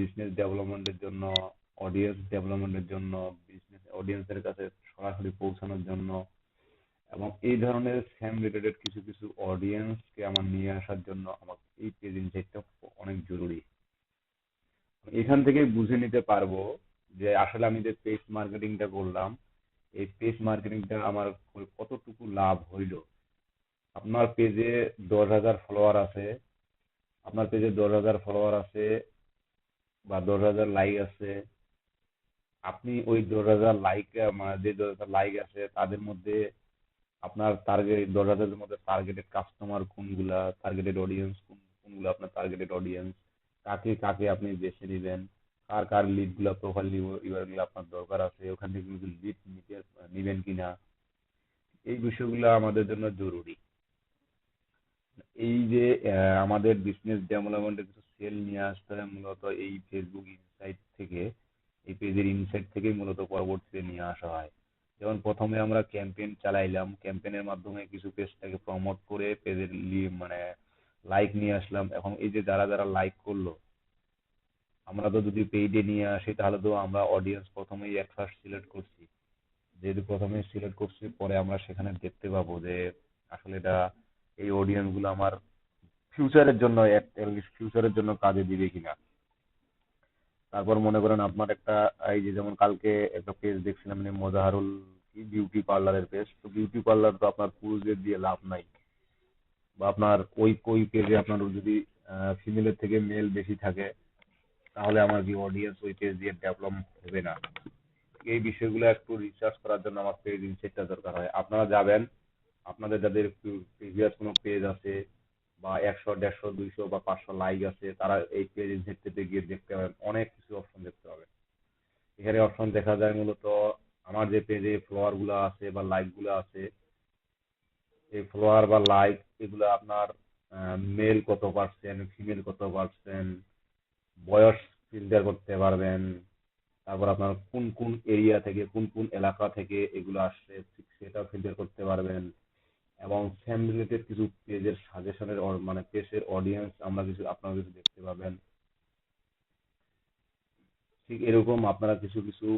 Business ডেভেলপমেন্টের জন্য, audience ডেভেলপমেন্টের জন্য, বিজনেস অডিয়েন্সের কাছে সরাসরি পৌঁছানোর জন্য, এবং এই ধরনের সেম রিলেটেড কিছু কিছু অডিয়েন্সকে আমার নিয়ে আসার জন্য আমার এই পেজ ইনসাইটটা অনেক জরুরি। এখান থেকে বুঝে নিতে পারবো যে আসলে আমি যে পেজ মার্কেটিংটা করলাম, এই পেজ মার্কেটিংটা আমার কতটুকু লাভ হইল। আপনার পেজে 10,000 ফলোয়ার আছে, আপনার পেজে 10,000 ফলোয়ার আছে বা 10,000 লাইক আছে। আপনি ওই 10,000 লাইক, মানে যে 10,000 লাইক আছে তাদের মধ্যে আপনার টার্গেট 10,000-এর মধ্যে টার্গেটেড কাস্টমার কোনগুলা, টার্গেটেড অডিয়েন্স কোনগুলো, আপনার টার্গেটেড অডিয়েন্স কাকে কাকে আপনি বেছে নেবেন, কার কার লিড গুলা, প্রোফাইল গুলো আপনার দরকার আছে, ওখান থেকে কিন্তু লিড নিতে নিবেন কিনা, এই বিষয়গুলো আমাদের জন্য জরুরি। এই যে আমাদের বিজনেস ডেভেলপমেন্টের কিছু সেল নিয়ে আসতে হয় মূলত এই ফেসবুক ইনসাইট থেকে, এই পেজের ইনসাইট থেকেই মূলত পরবর্তীতে নিয়ে আসা হয়। যেমন প্রথমে আমরা ক্যাম্পেইন চালাইলাম, ক্যাম্পেইনের মাধ্যমে কিছু পেজটাকে প্রমোট করে পেজের মানে লাইক নিয়ে আসলাম। এখন এই যে যারা যারা লাইক করলো, আমরা তো যদি পেইডে নিয়ে আসি তাহলে তো আমরা অডিয়েন্স প্রথমেই এক ফার্স্ট সিলেক্ট করছি। যেহেতু প্রথমে সিলেক্ট করছি, পরে আমরা সেখানে দেখতে পাবো যে আসলে এটা, এই অডিয়েন্স গুলো আমার ফিউচারের জন্য, ফিউচারের জন্য কাজে দিবে কিনা। তারপর মনে করেন আপনার একটা, এই যে যেমন কালকে একটা পেজ দেখছিলাম, মানে মোজাহারুল কি বিউটি পার্লারের পেজ, তো বিউটি পার্লার তো আপনার পুরুষদের দিয়ে লাভ নাই, বা আপনার ওই ওই পেজে আপনার যদি ফিমেলের থেকে মেল বেশি থাকে, তাহলে আমার কি অডিয়েন্স ওই পেজ দিয়ে ডেভেলপ হবে না। এই বিষয়গুলো একটু রিসার্চ করার জন্য আমার পেজ ইনসাইটটা দরকার হয়। আপনারা যাবেন, আপনাদের যাদের প্রিভিয়াস কোনো পেজ আছে বা 100, 150, 200 বা 500 লাইক আছে, তারা এই পেজ ইনসাইটটাতে গিয়ে দেখতে পাবেন, অনেক কিছু অপশন দেখতে পাবেন। এখানে অপশন দেখা যায় মূলত আমার যে পেজে ফলোয়ার গুলো আছে বা লাইক গুলো আছে, এই ফলোয়ার বা লাইক এগুলো আপনার মেল কত পার্সেন্ট, ফিমেল কত পার্সেন্ট, বয়স ফিল্টার করতে পারবেন। তারপর আপনার কোন কোন এরিয়া থেকে, কোন কোন এলাকা থেকে এগুলো আসছে সেটাও ফিল্টার করতে পারবেন। এবং সেম রিলেটেড কিছু পেজের সাজেশনের, মানে পেজের অডিয়েন্স আমরা কিছু, আপনারা কিছু দেখতে পাবেন। ঠিক এরকম আপনারা কিছু কিছু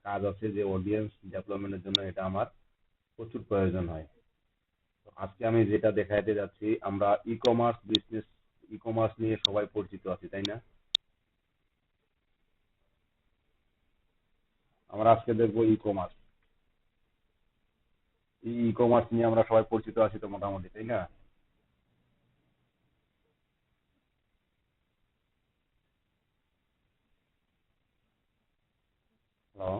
কাজ আছে যে অডিয়েন্স ডেভেলপমেন্টের জন্য এটা আমার প্রচুর প্রয়োজন হয়। তো আজকে আমি যেটা দেখাইতে যাচ্ছি, আমরা e commerce business, e commerce নিয়ে সবাই পরিচিত আছি, তাই না? আমরা আজকে দেখবো ই কমার্স। ই কমার্স নিয়ে আমরা সবাই পরিচিত আছি তো মোটামুটি, তাই না? হ্যালো।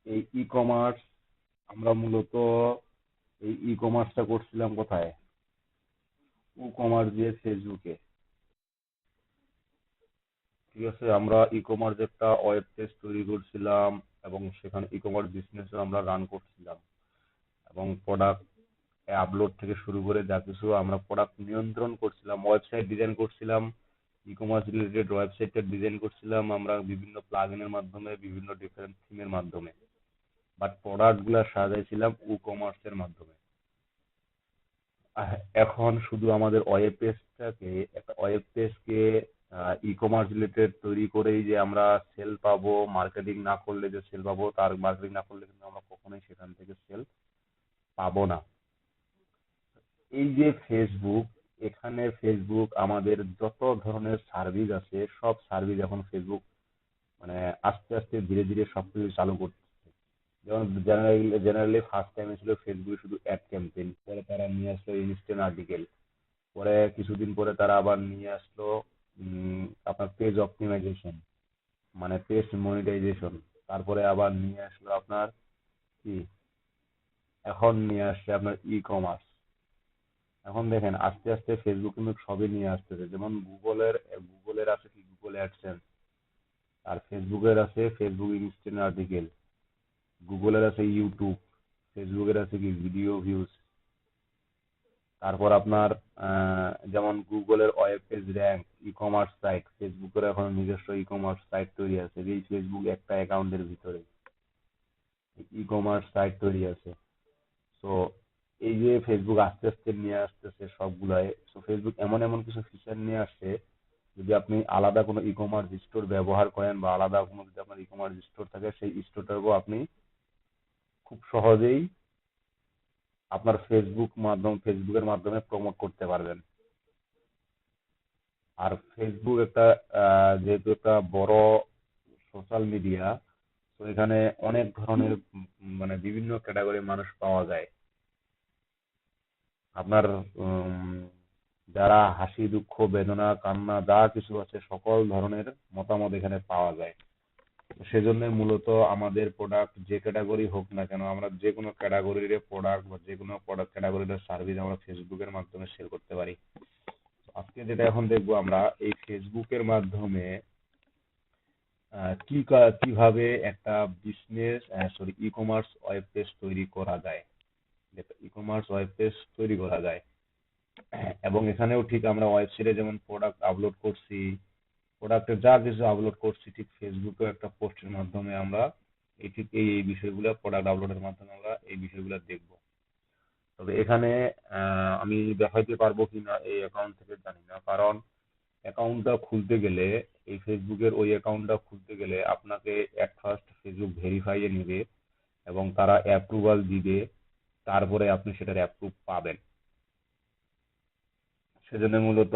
এই ই কমার্স আমরা মূলত, এই ই কমার্সটা করছিলাম কোথায়? ই কমার্স দিয়ে ফেসবুকে। ঠিক আছে, আমরা ই কমার্স একটা ওয়েব পেজ তৈরি করছিলাম, এবং সেখানে ই কমার্স বিজনেস আমরা রান করছিলাম, এবং প্রোডাক্ট আপলোড থেকে শুরু করে যা কিছু আমরা প্রোডাক্ট নিয়ন্ত্রণ করছিলাম, ওয়েবসাইট ডিজাইন করছিলাম, ই কমার্স রিলেটেড ওয়েবসাইটটা ডিজাইন করছিলাম আমরা বিভিন্ন প্লাগইনের মাধ্যমে, বিভিন্ন ডিফারেন্ট থিমের মাধ্যমে। বাট প্রোডাক্ট গুলা সাজাইছিলাম ই কমার্সের মাধ্যমে। এখন শুধু আমাদের ওয়েব পেজটাকে, একটা ওয়েব পেজকে ই কমার্স রিলেটেড তৈরি করেই যে আমরা সেল পাবো, মার্কেটিং না করলে যে সেল পাবো, তার মার্কেটিং না করলে কিন্তু আমরা কখনোই সেখান থেকে সেল পাবো না। এই যে ফেসবুক, এখানে ফেসবুক আমাদের যত ধরনের সার্ভিস আছে, সব সার্ভিস এখন ফেসবুক মানে আস্তে আস্তে ধীরে ধীরে সবকিছু চালু করতেছে। যেমন জেনারেলি ফার্স্ট টাইমে ছিল ফেসবুকে শুধু অ্যাড ক্যাম্পেইন, পরে তারা নিয়ে আসলো ইনস্ট্যান্ট আর্টিকেল, পরে কিছুদিন পরে তারা আবার নিয়ে আসলো আপনার পেজ অপটিমাইজেশন, মানে পেজ মনিটাইজেশন। তারপরে আবার নিয়ে আসলো আপনার কি, এখন নিয়ে আসছে আপনার ই কমার্স। এখন দেখেন আস্তে আস্তে ফেসবুক কিন্তু সবই নিয়ে আসতেছে। যেমন গুগলের আছে কি, গুগল অ্যাডসেন্স, আর ফেসবুকের আছে ফেসবুক ইনস্ট্যান্ট আর্টিকেল, গুগলের আছে ইউটিউব, ফেসবুকের আছে কি ভিডিও ভিউজ। তারপর আপনার যেমন গুগলের web page rank, e commerce site, ফেসবুকের এখন নিজস্ব ই কমার্স সাইট তৈরি আছে, এই ফেসবুক একটা অ্যাকাউন্টের ভিতরে ই কমার্স সাইট তৈরি আছে। তো এই যে ফেসবুক আস্তে আস্তে নিয়ে আসতেছে সবগুলাই, তো ফেসবুক এমন এমন কিছু ফিচার নিয়ে আসছে, যদি আপনি আলাদা কোনো ই কমার্স স্টোর ব্যবহার করেন বা আলাদা কোনো যদি আপনার ই কমার্স স্টোর থাকে, সেই স্টোরটাকেও আপনি খুব সহজেই আপনার ফেসবুকের মাধ্যমে প্রমোট করতে পারবেন। আর ফেসবুক একটা যেহেতু একটা বড় সোশ্যাল মিডিয়া, তো এখানে অনেক ধরনের মানে বিভিন্ন ক্যাটাগরির মানুষ পাওয়া যায়। আপনার যারা হাসি দুঃখ বেদনা কান্না যা কিছু আছে সকল ধরনের মতামত এখানে পাওয়া যায়। সেজন্য মূলত আমাদের প্রোডাক্ট যে ক্যাটাগরি হোক না কেন, আমরা যে কোনো ক্যাটাগরির প্রোডাক্ট বা যে কোনো প্রোডাক্ট ক্যাটাগরির সার্ভিস আমরা ফেসবুকের মাধ্যমে শেয়ার করতে পারি। আজকে যেটা এখন দেখবো আমরা, এই ফেসবুকের মাধ্যমে কিভাবে একটা ই কমার্স ওয়েব পেজ তৈরি করা যায়, ই কমার্স ওয়েব পেজ তৈরি করা যায়। এবং এখানেও ঠিক আমরা ওয়েবসাইটে যেমন প্রোডাক্ট আপলোড করছি, প্রোডাক্টের যা কিছু আপলোড করছি, ঠিক ফেসবুকে একটা পোস্টের মাধ্যমে আমরা এই বিষয়গুলো, প্রোডাক্ট আপলোডের মাধ্যমে আমরা এই বিষয়গুলো দেখব। তবে এখানে আমি দেখাইতে পারবো কিনা এই অ্যাকাউন্ট থেকে জানি না, কারণ অ্যাকাউন্টটা খুলতে গেলে, এই ফেসবুকের ওই অ্যাকাউন্টটা খুলতে গেলে আপনাকে এট ফার্স্ট ফেসবুক ভেরিফাইয়ে নেবে এবং তারা অ্যাপ্রুভাল দিবে, তারপরে আপনি সেটার অ্যাপ্রুভ পাবেন। সেজন্য মূলত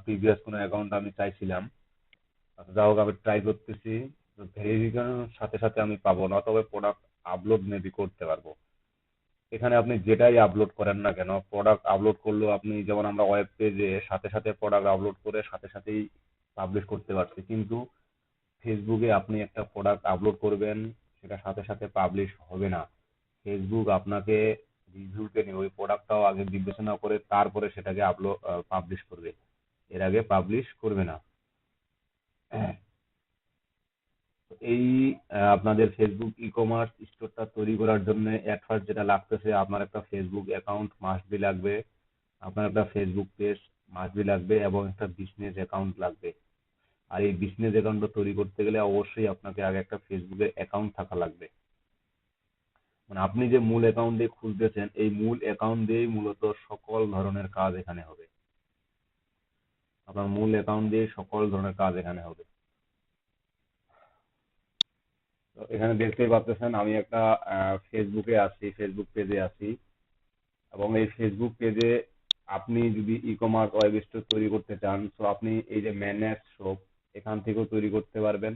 প্রিভিয়াস কোনো অ্যাকাউন্ট আমি চাইছিলাম। আচ্ছা, যা হোক আমি ট্রাই করতেছি। ভেরিফিকেশনের সাথে সাথে আমি পাবো না, তবে প্রোডাক্ট আপলোড মেবি করতে পারবো। এখানে আপনি যেটাই আপলোড করেন না কেন, প্রোডাক্ট আপলোড করলেও আপনি, যেমন আমরা ওয়েব পেজে সাথে সাথে প্রোডাক্ট আপলোড করে সাথে সাথেই পাবলিশ করতে পারছি, কিন্তু ফেসবুকে আপনি একটা প্রোডাক্ট আপলোড করবেন, সেটা সাথে সাথে পাবলিশ হবে না। ফেসবুক আপনাকে রিভিউতে নিয়ে ওই প্রোডাক্টটাও আগে বিবেচনা করে তারপরে সেটাকে পাবলিশ করবে, এর আগে পাবলিশ করবে না। এই আপনাদের ফেসবুক ই কমার্স স্টোরটা তৈরি করার জন্য এট ফার্স্ট যেটা লাগতেছে, আপনার একটা ফেসবুক অ্যাকাউন্ট মাস্ট বি লাগবে, আপনার একটা ফেসবুক পেজ মাস্ট বি লাগবে এবং একটা বিজনেস অ্যাকাউন্ট লাগবে। আর এই বিজনেস অ্যাকাউন্টটা তৈরি করতে গেলে অবশ্যই আপনাকে আগে একটা ফেসবুকের অ্যাকাউন্ট থাকা লাগবে। মানে আপনি যে মূল অ্যাকাউন্ট দিয়ে খুলতেছেন, এই মূল অ্যাকাউন্ট দিয়েই মূলত সকল ধরনের কাজ এখানে হবে। আপনার মূল অ্যাকাউন্ট দিয়ে সকল ধরনের কাজ এখানে হবে। তো এখানে দেখতেই পাচ্ছেন আমি একটা ফেসবুকে আছি, ফেসবুক পেজে আছি। এবং এই ফেসবুক পেজে আপনি যদি ই কমার্স ওয়েব স্টোর তৈরি করতে চান, তো আপনি এই যে ম্যানেজ শপ, এখান থেকেও তৈরি করতে পারবেন।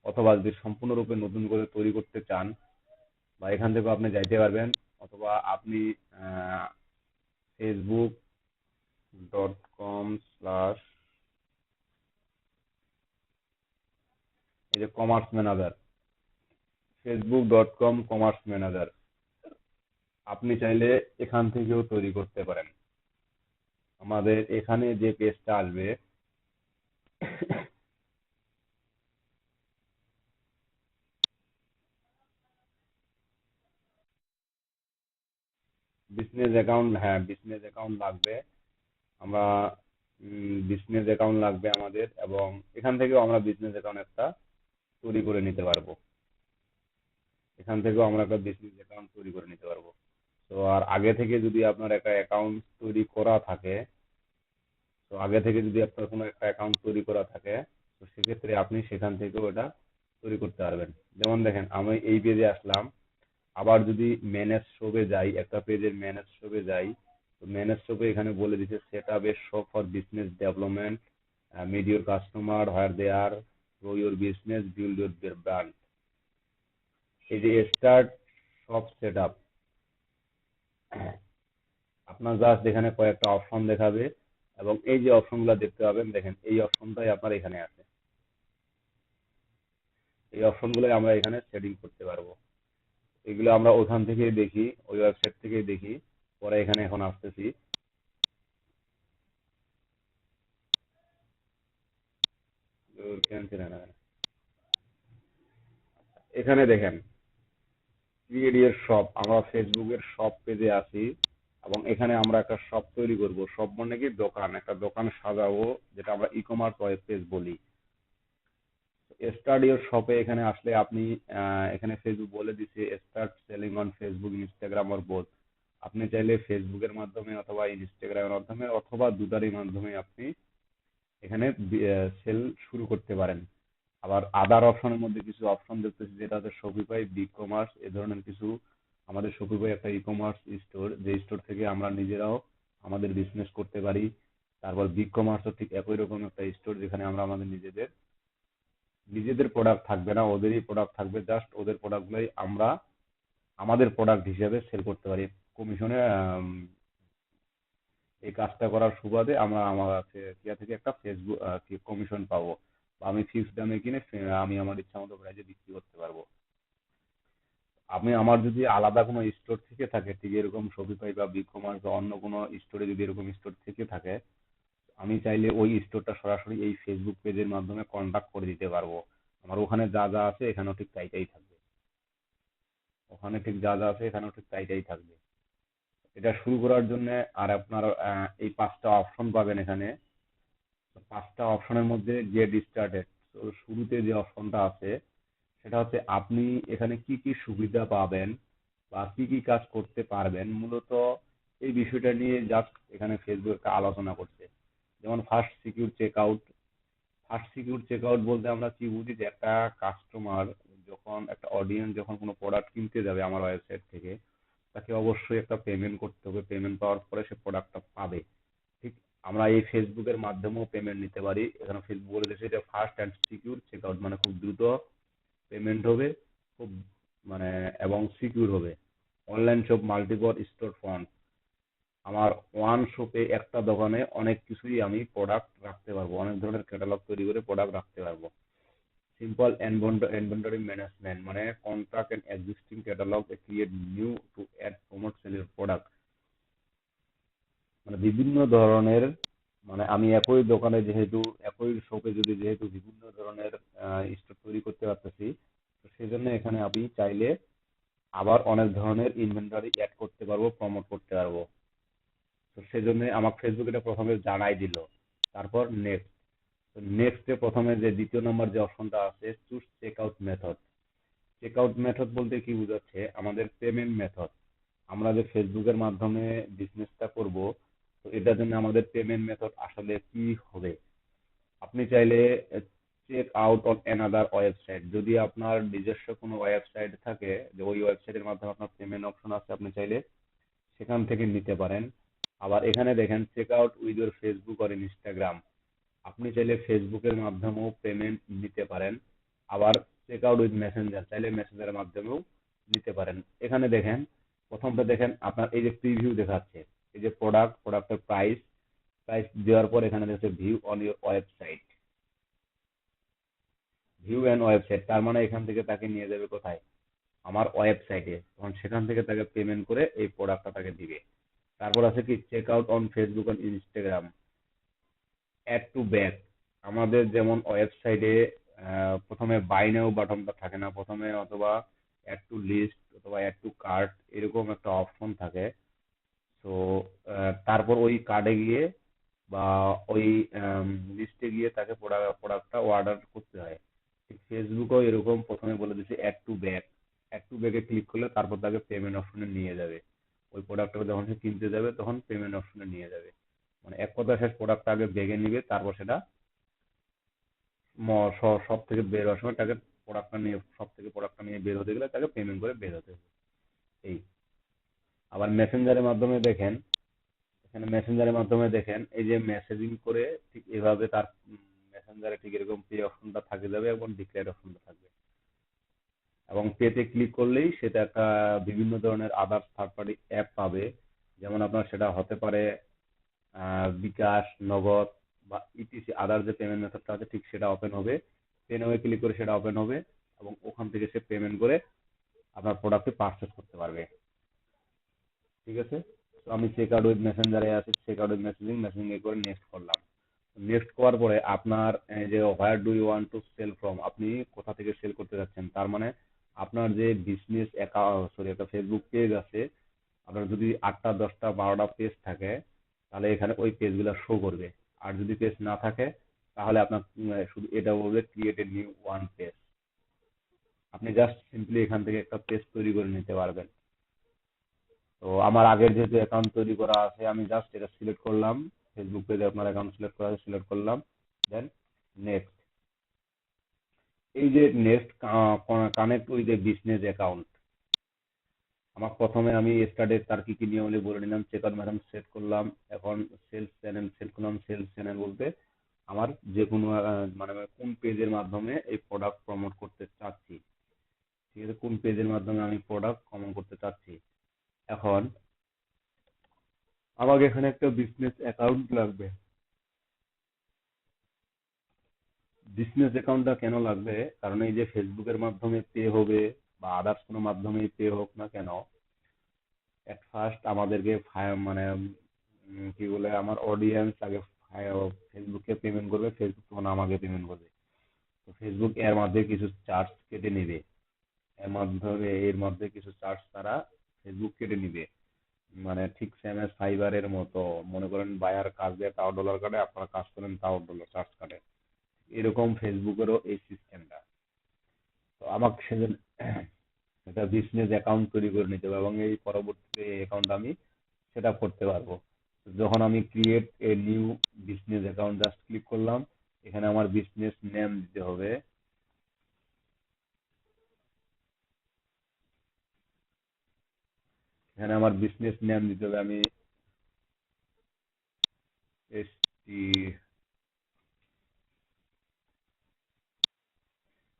অথবা যদি সম্পূর্ণরূপে নতুন করে তৈরি করতে চান, বা এখান থেকেও আপনি যাইতে পারবেন। অথবা আপনি facebook.com/ এই যে commerce manager, facebook.com commerce manager, আপনি চাইলে এখান থেকেও তৈরি করতে পারেন। আমাদের এখানে যে পেজটা আসবে, বিজনেস অ্যাকাউন্ট, হ্যাঁ বিজনেস অ্যাকাউন্ট লাগবে। আমরা বিজনেস অ্যাকাউন্ট লাগবে আমাদের, এবং এখান থেকেও আমরা বিজনেস অ্যাকাউন্ট একটা তৈরি করে নিতে পারবো। এখান থেকেও আমরা একটা বিজনেস অ্যাকাউন্ট তৈরি করে নিতে পারবো। তো আর আগে থেকে যদি আপনার একটা অ্যাকাউন্ট তৈরি করা থাকে, তো আগে থেকে যদি আপনার কোনো একটা অ্যাকাউন্ট তৈরি করা থাকে, তো সেক্ষেত্রে আপনি সেখান থেকেও এটা তৈরি করতে পারবেন। যেমন দেখেন, আমি এই পেজে আসলাম, আবার যদি ম্যানেজ শপে যাই, একটা পেজের ম্যানেজ শপে যাই, তো ম্যানেজ শপে এখানে বলে দিচ্ছে set up a shop for business development, meet your customer where they are, grow your business, build your brand. এই যে স্টার্ট শপ সেট আপ, আপনার জাস্ট এখানে কয়েকটা অপশন দেখাবে, এবং এই যে অপশনগুলো দেখতে পাবেন, দেখেন এই অপশনটাই আপনার এখানে আছে। এই অপশনগুলোই আমরা এখানে সেটিং করতে পারবো। এগুলো আমরা ওখান থেকেই দেখি, ওই ওয়েবসাইট থেকেই দেখি, পরে এখানে এখন আসতেছি। এখানে দেখেন ক্রিয়েট ইওর শপ, আমরা ফেসবুকের শপ পেজে আছি, এবং এখানে আমরা একটা শপ তৈরি করব। শপ মানে কি, দোকান, একটা দোকান সাজাবো, যেটা আমরা ই কমার্স ওয়েব পেজ বলি। স্টার্ট ইওর শপে এখানে আসলে আপনি, এখানে ফেসবুক বলে দিচ্ছে start selling on Facebook, Instagram or both. আপনি চাইলে ফেসবুকের মাধ্যমে অথবা ইনস্টাগ্রামের মাধ্যমে অথবা দুটারই মাধ্যমে আপনি এখানে সেল শুরু করতে পারেন। আবার আদার অপশনের মধ্যে কিছু অপশন দেখতেছি, যেটা হচ্ছে শপিফাই, বিগ কমার্স, এ ধরনের কিছু। আমাদের শপিফাই একটা ই কমার্স স্টোর, যে স্টোর থেকে আমরা নিজেরাও আমাদের বিজনেস করতে পারি। তারপর বিগ কমার্সও ঠিক একই রকম একটা স্টোর, যেখানে আমরা আমাদের নিজেদের নিজেদের প্রোডাক্ট থাকবে না, ওদেরই প্রোডাক্ট থাকবে, জাস্ট ওদের প্রোডাক্টগুলোই আমরা আমাদের প্রোডাক্ট হিসেবে সেল করতে পারি কমিশনে। এই কাজটা করার সুবাদে আমরা আমার কিয়া থেকে একটা ফেসবুক কমিশন পাবো, বা আমি ফিক্সড দামে কিনে আমি আমার ইচ্ছা মতো প্রাইসে বিক্রি করতে পারবো। আমি আমার যদি আলাদা কোনো স্টোর থেকে থাকে, ঠিক এরকম শপিফাই বা বিগ কমার্স বা অন্য কোনো স্টোরে যদি এরকম স্টোর থেকে থাকে, আমি চাইলে ওই স্টোরটা সরাসরি এই ফেসবুক পেজের মাধ্যমে কন্টাক্ট করে দিতে পারবো। আমার ওখানে যা যা আছে এখানেও ঠিক তাইটাই থাকবে, ওখানে ঠিক যা যা আছে এখানেও ঠিক তাইটাই থাকবে। এটা শুরু করার জন্য আর আপনার এই 5টা অপশন পাবেন এখানে। তো 5টা অপশনের মধ্যে গেট স্টার্টেড, তো শুরুতে যে অপশনটা আছে সেটা হচ্ছে আপনি এখানে কি কি সুবিধা পাবেন বা কি কি কাজ করতে পারবেন, মূলত এই বিষয়টা নিয়ে জাস্ট এখানে ফেসবুক একটা আলোচনা করছে। যেমন ফার্স্ট সিকিউর চেকআউট বলতে আমরা কি বুঝি, যে একটা কাস্টমার যখন, একটা অডিয়েন্স যখন কোনো প্রোডাক্ট কিনতে যাবে আমার ওয়েবসাইট থেকে, তাকে অবশ্যই একটা পেমেন্ট করতে হবে, পেমেন্ট পাওয়ার পরে সে প্রোডাক্টটা পাবে। ঠিক আমরা এই ফেসবুকের মাধ্যমেও পেমেন্ট নিতে পারি। এখানে ফেসবুক বলে দিয়েছে এটা ফার্স্ট অ্যান্ড সিকিউর চেকআউট, মানে খুব দ্রুত পেমেন্ট হবে, খুব মানে এবং সিকিউর হবে। Online shop multiple store front, আমার ওয়ান শপে একটা দোকানে অনেক কিছুই আমি প্রোডাক্ট রাখতে পারবো, অনেক ধরনের ক্যাটালগ তৈরি করে প্রোডাক্ট রাখতে পারবো। সিম্পল ইনভেন্টরি ম্যানেজমেন্ট, মানে contract and existing catalog create new to add promote sell product, মানে বিভিন্ন ধরনের, মানে আমি একই দোকানে যেহেতু, একই শপে যদি যেহেতু বিভিন্ন ধরনের স্টোর তৈরি করতে পারতেছি, তো সেজন্য এখানে আমি চাইলে আবার অনেক ধরনের ইনভেন্টরি অ্যাড করতে পারবো, প্রমোট করতে পারবো। তো সেজন্য আমার ফেসবুক এটা প্রথমে জানাই দিল। তারপর নেক্সট, নেক্সটে প্রথমে যে দ্বিতীয় নম্বর যে অপশনটা আছে, choose check out method. Check out method বলতে কি বোঝাচ্ছে, আমাদের পেমেন্ট মেথড। আমরা যে ফেসবুকের মাধ্যমে বিজনেসটা করব, তো এটার জন্য আমাদের পেমেন্ট মেথড আসলে কি হবে। আপনি চাইলে check out on another website, যদি আপনার নিজস্ব কোনো ওয়েবসাইট থাকে, যে ওই ওয়েবসাইটের মাধ্যমে আপনার পেমেন্ট অপশন আছে, আপনি চাইলে সেখান থেকে নিতে পারেন। আবার এখানে দেখেন check out with your Facebook আর ইনস্টাগ্রাম, আপনি চাইলে ফেসবুকের মাধ্যমেও পেমেন্ট নিতে পারেন। আবার চেক আউট উইথ মেসেঞ্জার, চাইলে মেসেঞ্জারের মাধ্যমেও নিতে পারেন। এখানে দেখেন, প্রথমটা দেখেন আপনার এই যে প্রিভিউ দেখাচ্ছে, এই যে প্রোডাক্টের প্রাইস, প্রাইস দেওয়ার পর এখানে দেখছে view on your website, view and website, তার মানে এখান থেকে তাকে নিয়ে যাবে কোথায়, আমার ওয়েবসাইটে, তখন সেখান থেকে তাকে পেমেন্ট করে এই প্রোডাক্টটা তাকে দিবে। তারপর আছে কি check out on Facebook on Instagram, add to bag, আমাদের যেমন ওয়েবসাইটে প্রথমে বাই নাও বাটনটা থাকে না প্রথমে, অথবা অ্যাড টু লিস্ট অথবা অ্যাড টু কার্ট, এরকম একটা অপশন থাকে। তো তারপর ওই কার্ডে গিয়ে বা ওই লিস্টে গিয়ে তাকে প্রোডাক্টটা অর্ডার করতে হয়। ঠিক ফেসবুকও এরকম প্রথমে বলে দিচ্ছে add to bag, add to ব্যাকে ক্লিক করলে তারপর তাকে পেমেন্ট অপশনে নিয়ে যাবে। ওই প্রোডাক্টটা যখন সে কিনতে যাবে তখন পেমেন্ট অপশনে নিয়ে যাবে। মানে এক কথা, শেষ প্রোডাক্টটা আগে ব্যাগে নিবে, তারপর সেটা সব থেকে বের হওয়ার সময় তাকে প্রোডাক্টটা নিয়ে বের হতে গেলে তাকে পেমেন্ট করে বের হতে হবে। এই আবার মেসেঞ্জারের মাধ্যমে দেখেন, এখানে মেসেঞ্জারের মাধ্যমে দেখেন এই যে মেসেজিং করে, ঠিক এভাবে তার মেসেঞ্জারে ঠিক এরকম পে অপশনটা থাকে যাবে এবং ডিক্লেয়ার অপশনটা থাকবে, এবং পেতে ক্লিক করলেই সেটা একটা বিভিন্ন ধরনের আদার্স থার্ড পার্টি অ্যাপ পাবে। যেমন আপনার সেটা হতে পারে বিকাশ, নগদ বা ইটিসি, আদার যে পেমেন্ট মেথডটা আছে ঠিক সেটা ওপেন হবে। পেনে ক্লিক করে সেটা ওপেন হবে এবং ওখান থেকে সে পেমেন্ট করে আপনার প্রোডাক্টটি পারচেস করতে পারবে। ঠিক আছে, তো আমি চেক আউট উইথ মেসেঞ্জারে আছি, চেক আউট উইথ মেসেজিং এ করে নেক্সট করলাম। নেক্সট করার পরে আপনার যে where do you want to sell from, আপনি কোথা থেকে সেল করতে যাচ্ছেন, তার মানে আপনার যে বিজনেস অ্যাকাউন্ট, সরি, একটা ফেসবুক পেজ আছে, আপনার যদি 8টা 10টা 12টা পেজ থাকে, তাহলে এখানে ওই পেজগুলো শো করবে। আর যদি পেজ না থাকে, তাহলে আপনার শুধু এটা বলবে create a new one page. আপনি জাস্ট সিম্পলি এখান থেকে একটা পেজ তৈরি করে নিতে পারবেন। তো আমার আগের যেহেতু অ্যাকাউন্ট তৈরি করা আছে, আমি জাস্ট এটা সিলেক্ট করলাম, ফেসবুক পেজে আপনার অ্যাকাউন্ট সিলেক্ট করা আছে, সিলেক্ট করলাম, দেন নেক্সট। এই যে next connect with a business account, আমার প্রথমে আমি স্টার্টে তার কি কি নিয়মাবলী বলে নিলাম, চেক আউট ম্যাডাম সেট করলাম। এখন সেলস চ্যানেল সেট করলাম। সেলস চ্যানেল বলতে আমার যে কোনো মানে আমি কোন পেজের মাধ্যমে এই প্রোডাক্ট প্রমোট করতে চাচ্ছি, ঠিক আছে, কোন পেজের মাধ্যমে আমি প্রোডাক্ট প্রমোট করতে চাচ্ছি। এখন আমাকে এখানে একটা বিজনেস অ্যাকাউন্ট লাগবে। বিজনেস অ্যাকাউন্টটা কেন লাগবে? কারণ এই যে ফেসবুকের মাধ্যমে পে হবে বা আদার্স কোনো মাধ্যমে পে হোক না কেন, এট ফার্স্ট আমাদেরকে মানে কি বলে, আমার অডিয়েন্স আগে ফেসবুককে পেমেন্ট করবে, ফেসবুক তখন আমাকে পেমেন্ট করবে। তো ফেসবুক এর মধ্যে কিছু চার্জ কেটে নেবে, এর মধ্যে কিছু চার্জ তারা ফেসবুক কেটে নিবে। মানে ঠিক সেম এস ফাইবারের মতো, মনে করেন বায়ার কাজ দিয়ে তাও ডলার কাটে, আপনারা কাজ করেন তাও ডলার চার্জ কাটে। এরকম ফেসবুকেরও এই সিস্টেমটা। তো আমাকে সেজন্য একটা বিজনেস অ্যাকাউন্ট তৈরি করে নিতে হবে এবং এই পরবর্তীতে এই অ্যাকাউন্ট আমি সেট আপ করতে পারবো। যখন আমি create a new business account just click করলাম, এখানে আমার বিজনেস নেম দিতে হবে। এখানে আমার বিজনেস নেম দিতে হবে। আমি এস টি,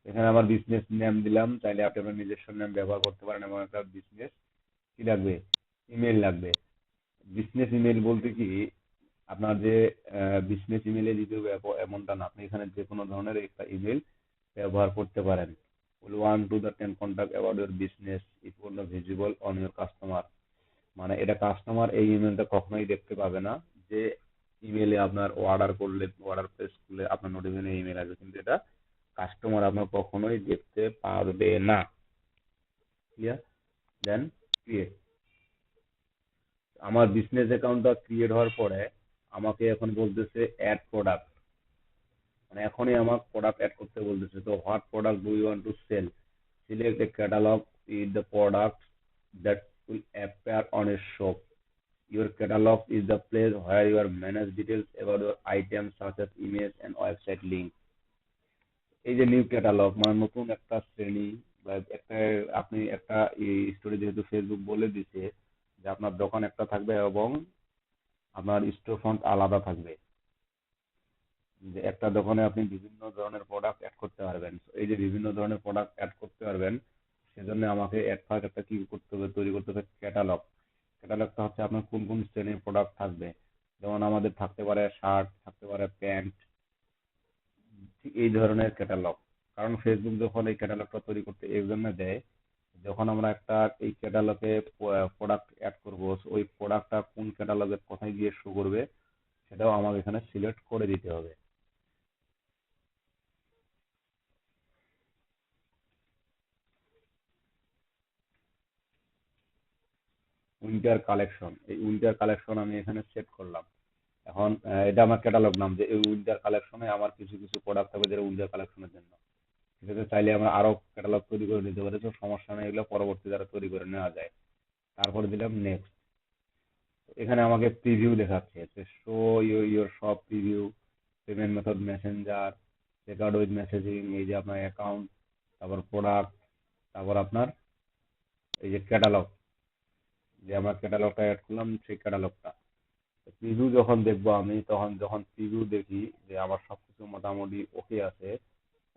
এখানে আমার বিজনেস নেম দিলাম। চাইলে আপনি আপনার নিজস্ব নাম ব্যবহার করতে পারেন এবং একটা বিজনেস কি লাগবে, ইমেল লাগবে। বিজনেস ইমেল বলতে কি, আপনার যে বিজনেস ইমেলে দিতে হবে এমনটা না, আপনি এখানে যে কোনো ধরনের একটা ইমেল ব্যবহার করতে পারেন। will want to the 10 contact about your business it will not visible on your customer, মানে এটা কাস্টমার এই ইমেলটা কখনোই দেখতে পাবে না। যে ইমেলে আপনার অর্ডার করলে, অর্ডার প্লেস করলে আপনার নোটিফিকেশনে ইমেল আসবে, কিন্তু এটা কাস্টমার আপনার কখনোই দেখতে পারবে না। ক্লিয়ার? দেন ক্রিয়েট। আমার বিজনেস অ্যাকাউন্টটা ক্রিয়েট হওয়ার পরে আমাকে এখন বলতেছে অ্যাড প্রোডাক্ট, মানে এখনই আমার প্রোডাক্ট অ্যাড করতে বলতেছে। তো what product do you want to sell, select a catalog with the product that will appear on a shop. Your catalog is the place where you manage details about your items such as image and website link. এই যে new catalogue মানে নতুন একটা শ্রেণী বা একটা, আপনি একটা স্টোরি যেহেতু ফেসবুক বলে দিছে যে আপনার দোকান একটা থাকবে এবং আপনার স্টোর ফ্রন্ট আলাদা থাকবে, যে একটা দোকানে আপনি বিভিন্ন ধরনের প্রোডাক্ট অ্যাড করতে পারবেন। তো এই যে বিভিন্ন ধরনের প্রোডাক্ট অ্যাড করতে পারবেন, সেজন্য আমাকে অ্যাড ফার্স্ট একটা কি করতে হবে, তৈরি করতে হবে ক্যাটালগ। ক্যাটালগটা হচ্ছে আপনার কোন কোন শ্রেণীর প্রোডাক্ট থাকবে। যেমন আমাদের থাকতে পারে শার্ট, থাকতে পারে প্যান্ট, ঠিক এই ধরনের ক্যাটালগ। কারণ ফেসবুক যখন এই ক্যাটালগটা তৈরি করতে এই জন্য দেয়, যখন আমরা একটা এই ক্যাটালগে প্রোডাক্ট অ্যাড করব, ওই প্রোডাক্টটা কোন ক্যাটালগের কোথায় গিয়ে শো করবে সেটাও আমাকে এখানে সিলেক্ট করে দিতে হবে। উইন্টার কালেকশন, এই উইন্টার কালেকশন আমি এখানে সেট করলাম। এখন এটা আমার ক্যাটালগ নাম, যে এই উইন্টার কালেকশনে আমার কিছু কিছু প্রোডাক্ট থাকবে যেটা উইন্টার কালেকশনের জন্য। ঠিক আছে, চাইলে আমরা আরো ক্যাটালগ তৈরি করে নিতে পারি, তো সমস্যা নেই, এগুলো পরবর্তী দ্বারা তৈরি করে নেওয়া যায়। তারপরে দিলাম নেক্সট। এখানে আমাকে প্রিভিউ দেখাচ্ছে, শো ইউর সব preview, payment method Messenger, checkout with messaging, এই যে আপনার অ্যাকাউন্ট, তারপর প্রোডাক্ট, তারপর আপনার এই যে ক্যাটালগ, যে আমরা ক্যাটালগটা অ্যাড করলাম সেই ক্যাটালগটা। প্রিভিউ যখন দেখবো আমি, তখন যখন প্রিভিউ দেখি যে আমার সবকিছু মোটামুটি ওকে আছে,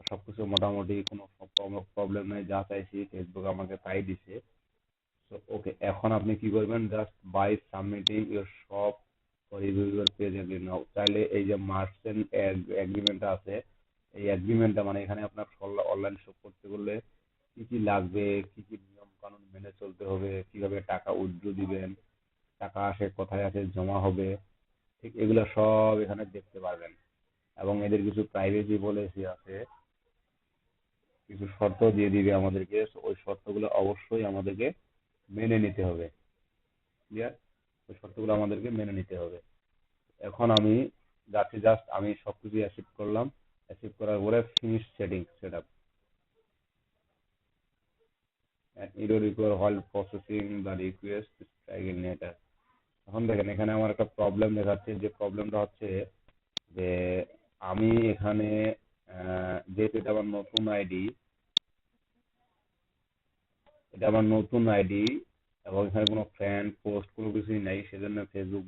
সবকিছু মোটামুটি কোনো প্রবলেম নেই, যা চাইছি ফেসবুক আমাকে তাই দিছে। তো ওকে, এখন আপনি কি করবেন, just by submitting your shop for review your page agree now. চাইলে এই যে মার্চেন্ট এগ্রিমেন্টটা আছে, এই এগ্রিমেন্টটা মানে এখানে আপনার অনলাইন শপ করতে গেলে কি কি লাগবে, কি কি নিয়ম কানুন মেনে চলতে হবে, কিভাবে টাকা উইথড্র দিবেন, টাকা আসে কোথায় আসে জমা হবে, ঠিক এগুলো সব এখানে দেখতে পারবেন। এবং এদের কিছু প্রাইভেসি পলিসি আছে, কিছু শর্ত দিয়ে দিবে আমাদেরকে, so ওই শর্তগুলো অবশ্যই আমাদেরকে মেনে নিতে হবে। ক্লিয়ার? ওই শর্তগুলো আমাদেরকে মেনে নিতে হবে। এখন আমি যাচ্ছি, জাস্ট আমি সবকিছু অ্যাচিভ করলাম। অ্যাচিভ করার পরে finish setting set up, An error require while processing the request strike later. এখন দেখেন এখানে আমার একটা প্রবলেম দেখাচ্ছে, যে প্রবলেমটা হচ্ছে যে আমি এখানে যেহেতু এটা আমার নতুন আইডি এবং এখানে কোনো ফ্রেন্ড পোস্ট কোনো কিছুই নাই, সেজন্য ফেসবুক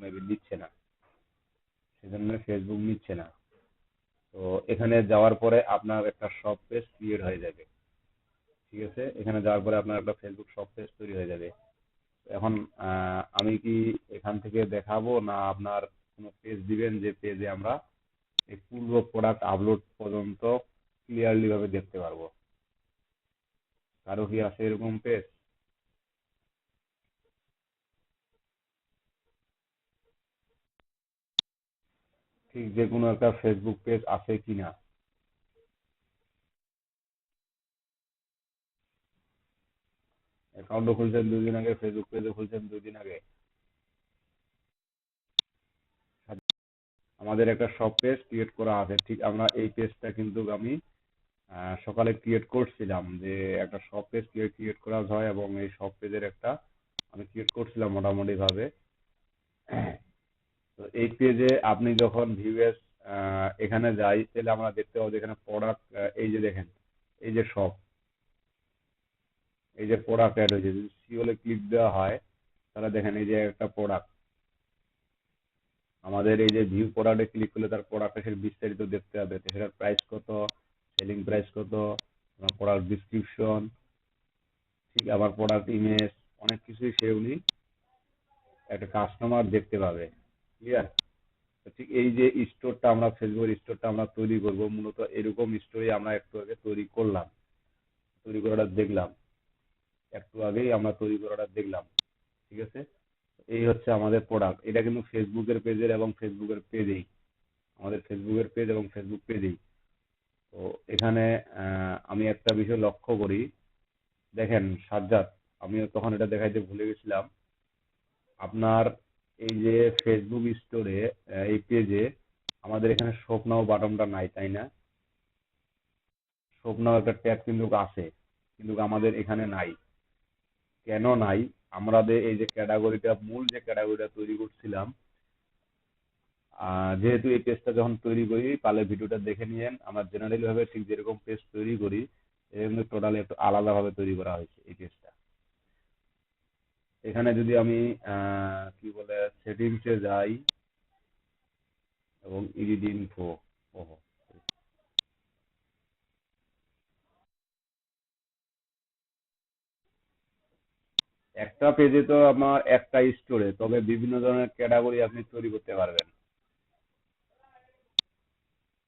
নিচ্ছে না। তো এখানে যাওয়ার পরে আপনার একটা শপ পেজ ক্রিয়েট হয়ে যাবে। ঠিক আছে, এখানে যাওয়ার পরে আপনার একটা ফেসবুক শপ পেজ তৈরি হয়ে যাবে। এখন আমি কি এখান থেকে দেখাবো, না আপনার কোনো পেজ দিবেন যে পেজে আমরা এই পূর্ব প্রোডাক্ট আপলোড পর্যন্ত ক্লিয়ারলি ভাবে দেখতে পারবো? কারো কি আছে এরকম পেজ? ঠিক যে কোনো একটা ফেসবুক পেজ আছে কিনা? অ্যাকাউন্টও খুলছেন 2 দিন আগে, ফেসবুক পেজও খুলছেন 2 দিন আগে। আমাদের একটা শপ পেজ ক্রিয়েট করা আছে, ঠিক আমরা এই পেজটা কিন্তু আমি সকালে ক্রিয়েট করছিলাম, যে একটা শপ পেজ ক্রিয়েট করা হয় এবং এই শপ পেজের একটা আমি ক্রিয়েট করছিলাম মোটামুটি ভাবে। তো এই পেজে আপনি যখন ভিউয়ার্স এখানে যাই, তাহলে আমরা দেখতে পাবো যে এখানে প্রোডাক্ট, এই যে দেখেন, এই যে শপ, এই যে প্রোডাক্ট অ্যাড হয়েছে, যদি সিওলে ক্লিক দেওয়া হয় তাহলে দেখেন এই যে একটা প্রোডাক্ট, আমাদের এই যে ভিউ প্রোডাক্টে ক্লিক করলে তার প্রোডাক্টের বিস্তারিত দেখতে হবে, তো সেটার প্রাইস কত, সেলিং প্রাইস কত, প্রোডাক্ট ডিসক্রিপশন, ঠিক আবার প্রোডাক্ট ইমেজ, অনেক কিছুই সে উনি একটা কাস্টমার দেখতে পাবে। ক্লিয়ার? ঠিক এই যে স্টোরটা আমরা, ফেসবুকের স্টোরটা আমরা তৈরি করব, মূলত এরকম স্টোরি আমরা একটু আগে তৈরি করলাম, তৈরি করাটা দেখলাম, একটু আগেই আমরা তৈরি করাটা দেখলাম। ঠিক আছে, এই হচ্ছে আমাদের প্রোডাক্ট। এটা কিন্তু ফেসবুকের পেজের এবং ফেসবুকের পেজেই, আমাদের ফেসবুকের পেজ এবং ফেসবুক পেজেই। তো এখানে আমি একটা বিষয় লক্ষ্য করি, দেখেন সাজ্জাদ, আমি তখন এটা দেখাইতে ভুলে গেছিলাম, আপনার এই যে ফেসবুক স্টোরে, এই পেজে আমাদের এখানে শপ নাও বাটনটা নাই, তাই না? শপ নাও একটা ট্যাব কিন্তু আছে, কিন্তু আমাদের এখানে নাই। কেন নাই? আমাদের এই যে ক্যাটাগরিটা, মূল যে ক্যাটাগরিটা তৈরি করছিলাম, যেহেতু এই পেজটা যখন তৈরি করি, তাহলে ভিডিওটা দেখে নিয়েন, আমরা জেনারেলি ভাবে ঠিক যেরকম পেজ তৈরি করি এরকম টোটালি একটু আলাদা ভাবে তৈরি করা হয়েছে এই পেজটা। এখানে যদি আমি কি বলে সেটিংসে যাই এবং এডিট ইনফো, ওহো, একটা পেজে তো আমার একটা স্টোরে, তবে বিভিন্ন ধরনের ক্যাটাগরি আপনি তৈরি করতে পারবেন,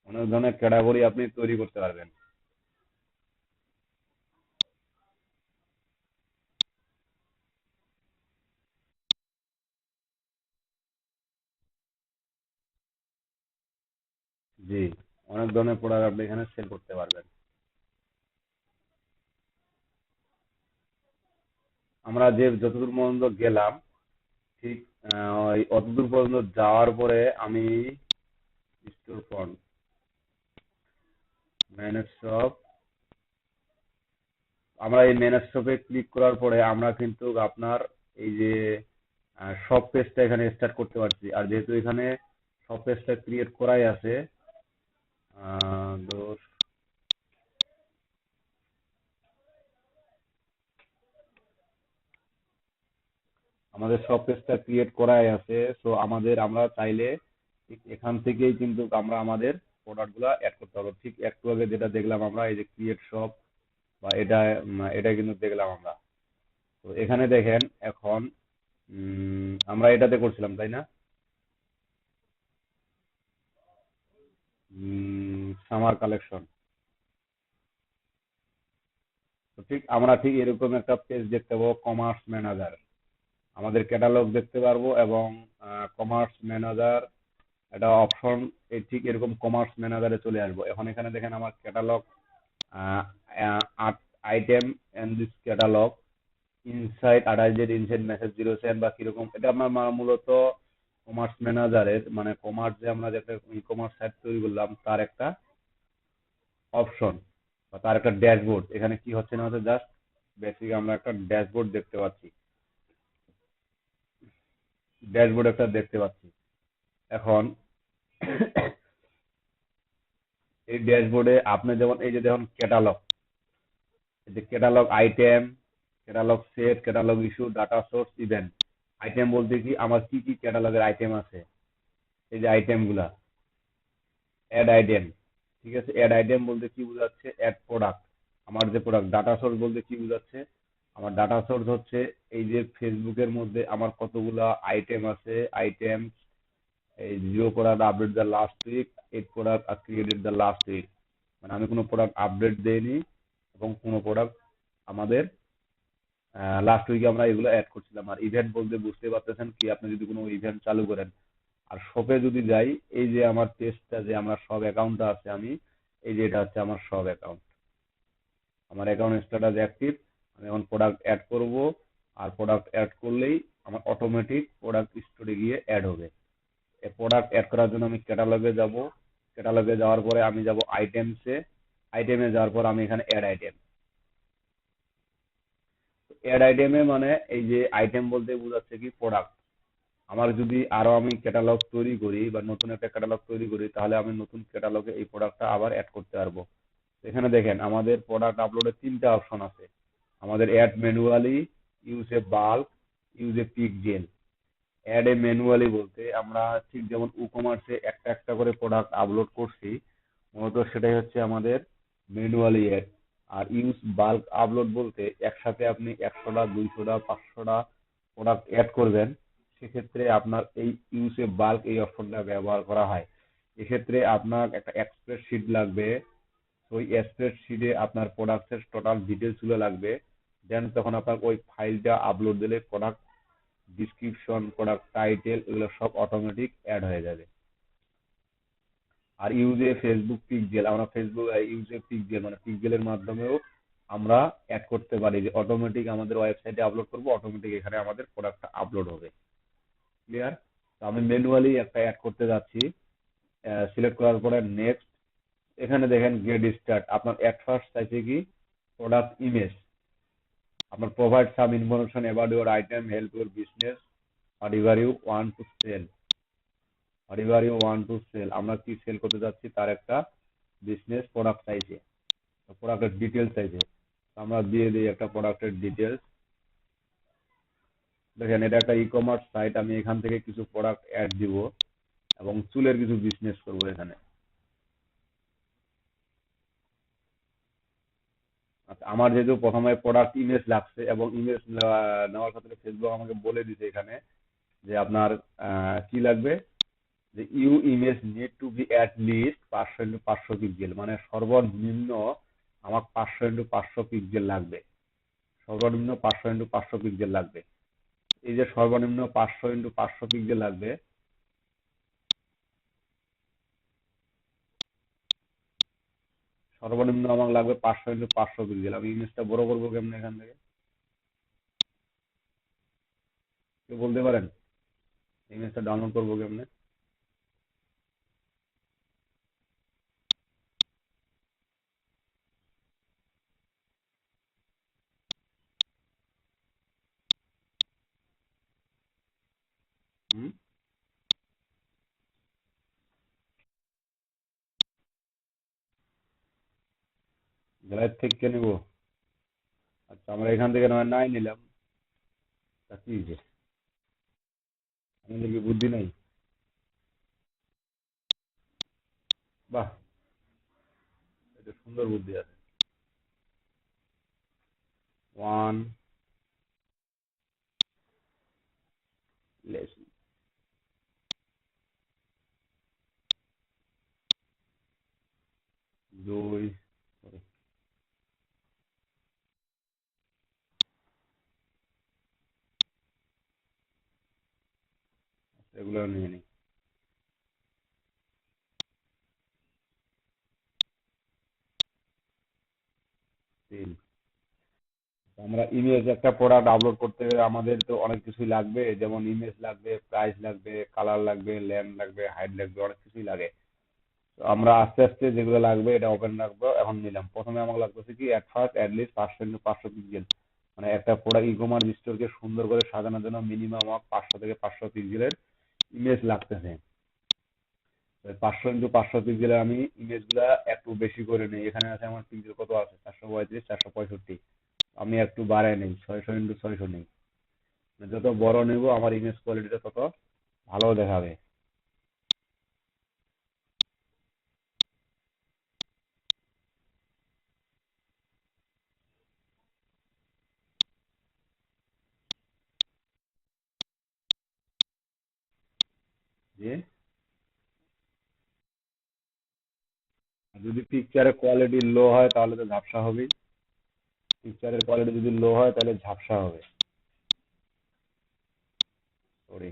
অনেক ধরনের ক্যাটাগরি আপনি তৈরি করতে পারবেন। জি, অনেক ধরনের প্রোডাক্ট আপনি এখানে সেল করতে পারবেন। আমরা যে যতদূর পর্যন্ত গেলাম, ঠিক ওই অতদূর পর্যন্ত যাওয়ার পরে আমি স্টোর ফ্রন্ট, ম্যানেজ শপ, আমরা এই ম্যানেজ শপে ক্লিক করার পরে আমরা কিন্তু আপনার এই যে শপ পেজটা এখানে স্টার্ট করতে পারছি। আর যেহেতু এখানে শপ পেজটা ক্রিয়েট করাই আছে, তো আমাদের শপ পেজটা ক্রিয়েট করাই আছে, সো আমরা চাইলে ঠিক এখান থেকেই কিন্তু আমরা আমাদের প্রোডাক্ট গুলা অ্যাড করতে পারবো। ঠিক একটু আগে যেটা দেখলাম আমরা, এই যে ক্রিয়েট শপ, বা এটা কিন্তু দেখলাম আমরা। তো এখানে দেখেন এখন আমরা এটাতে করছিলাম, তাই না? Summer collection. তো ঠিক আমরা ঠিক এরকম একটা পেজ দেখতে পাবো, কমার্স ম্যানেজার, আমাদের ক্যাটালগ দেখতে পারবো এবং কমার্স ম্যানেজার একটা অপশন, এই ঠিক এরকম কমার্স ম্যানেজারে চলে আসবো। এখন এখানে দেখেন আমার ক্যাটালগ, আট item and this catalog insight আঠাশ ইনসাইট মেসেজ 07 বা কিরকম, এটা আপনার মূলত কমার্স ম্যানেজারের, মানে কমার্স যে আমরা যে একটা ই কমার্স সাইট তৈরি করলাম তার একটা অপশন বা তার একটা ড্যাশবোর্ড। এখানে কি হচ্ছে না হচ্ছে, জাস্ট বেসিক আমরা একটা ড্যাশবোর্ড দেখতে পাচ্ছি। ড্যাশবোর্ড একটা দেখতে পাচ্ছি। এখন এই ড্যাশবোর্ডে আপনি যেমন এই যে দেখুন ক্যাটালগ, এই যে catalogue item, catalogue set, catalogue issue, data source, event. Item বলতে কি আমার কি কি ক্যাটালগের আইটেম আছে, এই যে আইটেমগুলা, অ্যাড আইটেম। ঠিক আছে, অ্যাড আইটেম বলতে কি বোঝাচ্ছে, অ্যাড প্রোডাক্ট। আমার যে প্রোডাক্ট, ডাটা সোর্স বলতে কি বোঝাচ্ছে, আমার ডাটা সোর্স হচ্ছে এই যে ফেসবুকের মধ্যে আমার কতগুলা আইটেম আছে, আইটেম, এই zero product update the last week, 8 product are created the last week. মানে আমি কোনো প্রোডাক্ট আপডেট দেইনি এবং কোনো প্রোডাক্ট আমাদের লাস্ট উইকে আমরা এগুলো অ্যাড করছিলাম। আর ইভেন্ট বলতে বুঝতে পারতেছেন কি, আপনি যদি কোনো ইভেন্ট চালু করেন আর শপে যদি যাই, এই যে আমার পেজটা যে আমার সব অ্যাকাউন্টটা আছে, আমি এই যে এটা হচ্ছে আমার সব অ্যাকাউন্ট, আমার অ্যাকাউন্ট স্ট্যাটাস অ্যাক্টিভ। আমি এখন প্রোডাক্ট অ্যাড করব, আর প্রোডাক্ট অ্যাড করলেই আমার অটোমেটিক প্রোডাক্ট স্টোরে গিয়ে অ্যাড হবে। এই প্রোডাক্ট অ্যাড করার জন্য আমি ক্যাটালগে যাব, ক্যাটালগে যাওয়ার পরে আমি যাব আইটেমসে, আইটেমে যাওয়ার পর আমি এখানে অ্যাড আইটেম। অ্যাড আইটেমে মানে এই যে আইটেম বলতে বোঝাচ্ছে কি প্রোডাক্ট। আমার যদি আরো আমি ক্যাটালগ তৈরি করি বা নতুন একটা ক্যাটালগ তৈরি করি, তাহলে আমি নতুন ক্যাটালগে এই প্রোডাক্টটা আবার অ্যাড করতে পারবো। এখানে দেখেন আমাদের প্রোডাক্ট আপলোডে 3টা অপশন আছে। আমাদের add manually, use a bulk, use a pick জেল। অ্যাড এ ম্যানুয়ালি বলতে আমরা ঠিক যেমন ই কমার্সে একটা একটা করে প্রোডাক্ট আপলোড করছি, মূলত সেটাই হচ্ছে আমাদের ম্যানুয়ালি অ্যাড। আর ইউজ বাল্ক আপলোড বলতে একসাথে আপনি 100টা, 200টা, 500টা প্রোডাক্ট অ্যাড করবেন, সেক্ষেত্রে আপনার এই ইউজ এ বাল্ক এই অপশনটা ব্যবহার করা হয়। এক্ষেত্রে আপনার একটা এক্সপ্রেস শিট লাগবে, ওই স্প্রেডশিটে আপনার প্রোডাক্টের টোটাল ডিটেলস গুলো লাগবে। দেন তখন আপনার ওই ফাইলটা আপলোড দিলে প্রোডাক্ট ডিসক্রিপশন, প্রোডাক্ট টাইটেল, এগুলো সব অটোমেটিক অ্যাড হয়ে যাবে। আর ইউজে ফেসবুক পিক্সেল, আমরা ফেসবুক ইউজে পিক্সেল মানে পিক্সেলের মাধ্যমেও আমরা অ্যাড করতে পারি, যে অটোমেটিক আমাদের ওয়েবসাইটে আপলোড করব, অটোমেটিক এখানে আমাদের প্রোডাক্টটা আপলোড হবে। ক্লিয়ার? তো আমি ম্যানুয়ালি একটা অ্যাড করতে যাচ্ছি, সিলেক্ট করার পরে নেক্সট। এখানে দেখেন গেট স্টার্ট, আপনার এট ফার্স্ট চাইছে কি প্রোডাক্ট ইমেজ, আপনার provide some information about your item, help your business, whatever you want to sell. Whatever you want to sell, আমরা কি সেল করতে যাচ্ছি তার একটা বিজনেস প্রোডাক্ট চাইছে, প্রোডাক্টের ডিটেলস চাইছে। আমরা দিয়ে দিই একটা প্রোডাক্টের ডিটেলস। দেখেন এটা একটা ই কমার্স সাইট, আমি এখান থেকে কিছু প্রোডাক্ট অ্যাড দিব এবং চুলের কিছু বিজনেস করবো এখানে। আচ্ছা, আমার যেহেতু প্রথমে প্রোডাক্ট ইমেজ লাগছে এবং ইমেজ নেওয়ার ক্ষেত্রে ফেসবুক আমাকে বলে দিছে এখানে যে আপনার কি লাগবে, যে you image need to be at least 500 × 500 pixel, মানে সর্বনিম্ন আমার 500 × 500 পিক্সেল লাগবে। সর্বনিম্ন 500 × 500 পিক্সেল লাগবে। এই যে সর্বনিম্ন 500 × 500 পিক্সেল লাগবে, সর্বনিম্ন আমার লাগবে 500 × 500 পিক্সেল। আমি ইমেজটা বড় করবো কেমনে এখান থেকে, কেউ বলতে পারেন? ইমেজটা ডাউনলোড করবো কেমনে? হুম, গ্যালারি থেকে নেবো? আচ্ছা, আমরা এখান থেকে নয় নাই নিলাম, তা কি যে আমাদের কি বুদ্ধি নাই? বাহ, এটা সুন্দর বুদ্ধি আছে। ওয়ান লেস, 2, sorry, এগুলো নিয়ে নিই। 3। আমরা ইমেজ একটা প্রোডাক্ট আপলোড করতে গেলে আমাদের তো অনেক কিছুই লাগবে, যেমন ইমেজ লাগবে, প্রাইস লাগবে, কালার লাগবে, ল্যান্ড লাগবে, হাইট লাগবে, অনেক কিছুই লাগে। তো আমরা আস্তে আস্তে যেগুলো লাগবে এটা ওপেন রাখবো। এখন নিলাম, প্রথমে আমার লাগতেছে কি at first at least 500 × 500 pixel. মানে একটা প্রোডাক্ট ই কমার্স স্টোরকে সুন্দর করে সাজানোর জন্য মিনিমাম আমার 500 থেকে 500 পিক্সেলের ইমেজ লাগতেছে। 500 × 500 পিক্সেলের আমি ইমেজগুলা একটু বেশি করে নিই। এখানে আছে আমার পিক্সেল কত আছে, 435, 465। আমি একটু বাড়ায় নেই, 600 × 600 নেই। যত বড় নেব আমার ইমেজ কোয়ালিটিটা তত ভালো দেখাবে। যে যদি পিকচারের কোয়ালিটি লো হয় তাহলে তো ঝাপসা হবেই। পিকচারের কোয়ালিটি যদি লো হয় তাহলে ঝাপসা হবে। সরি।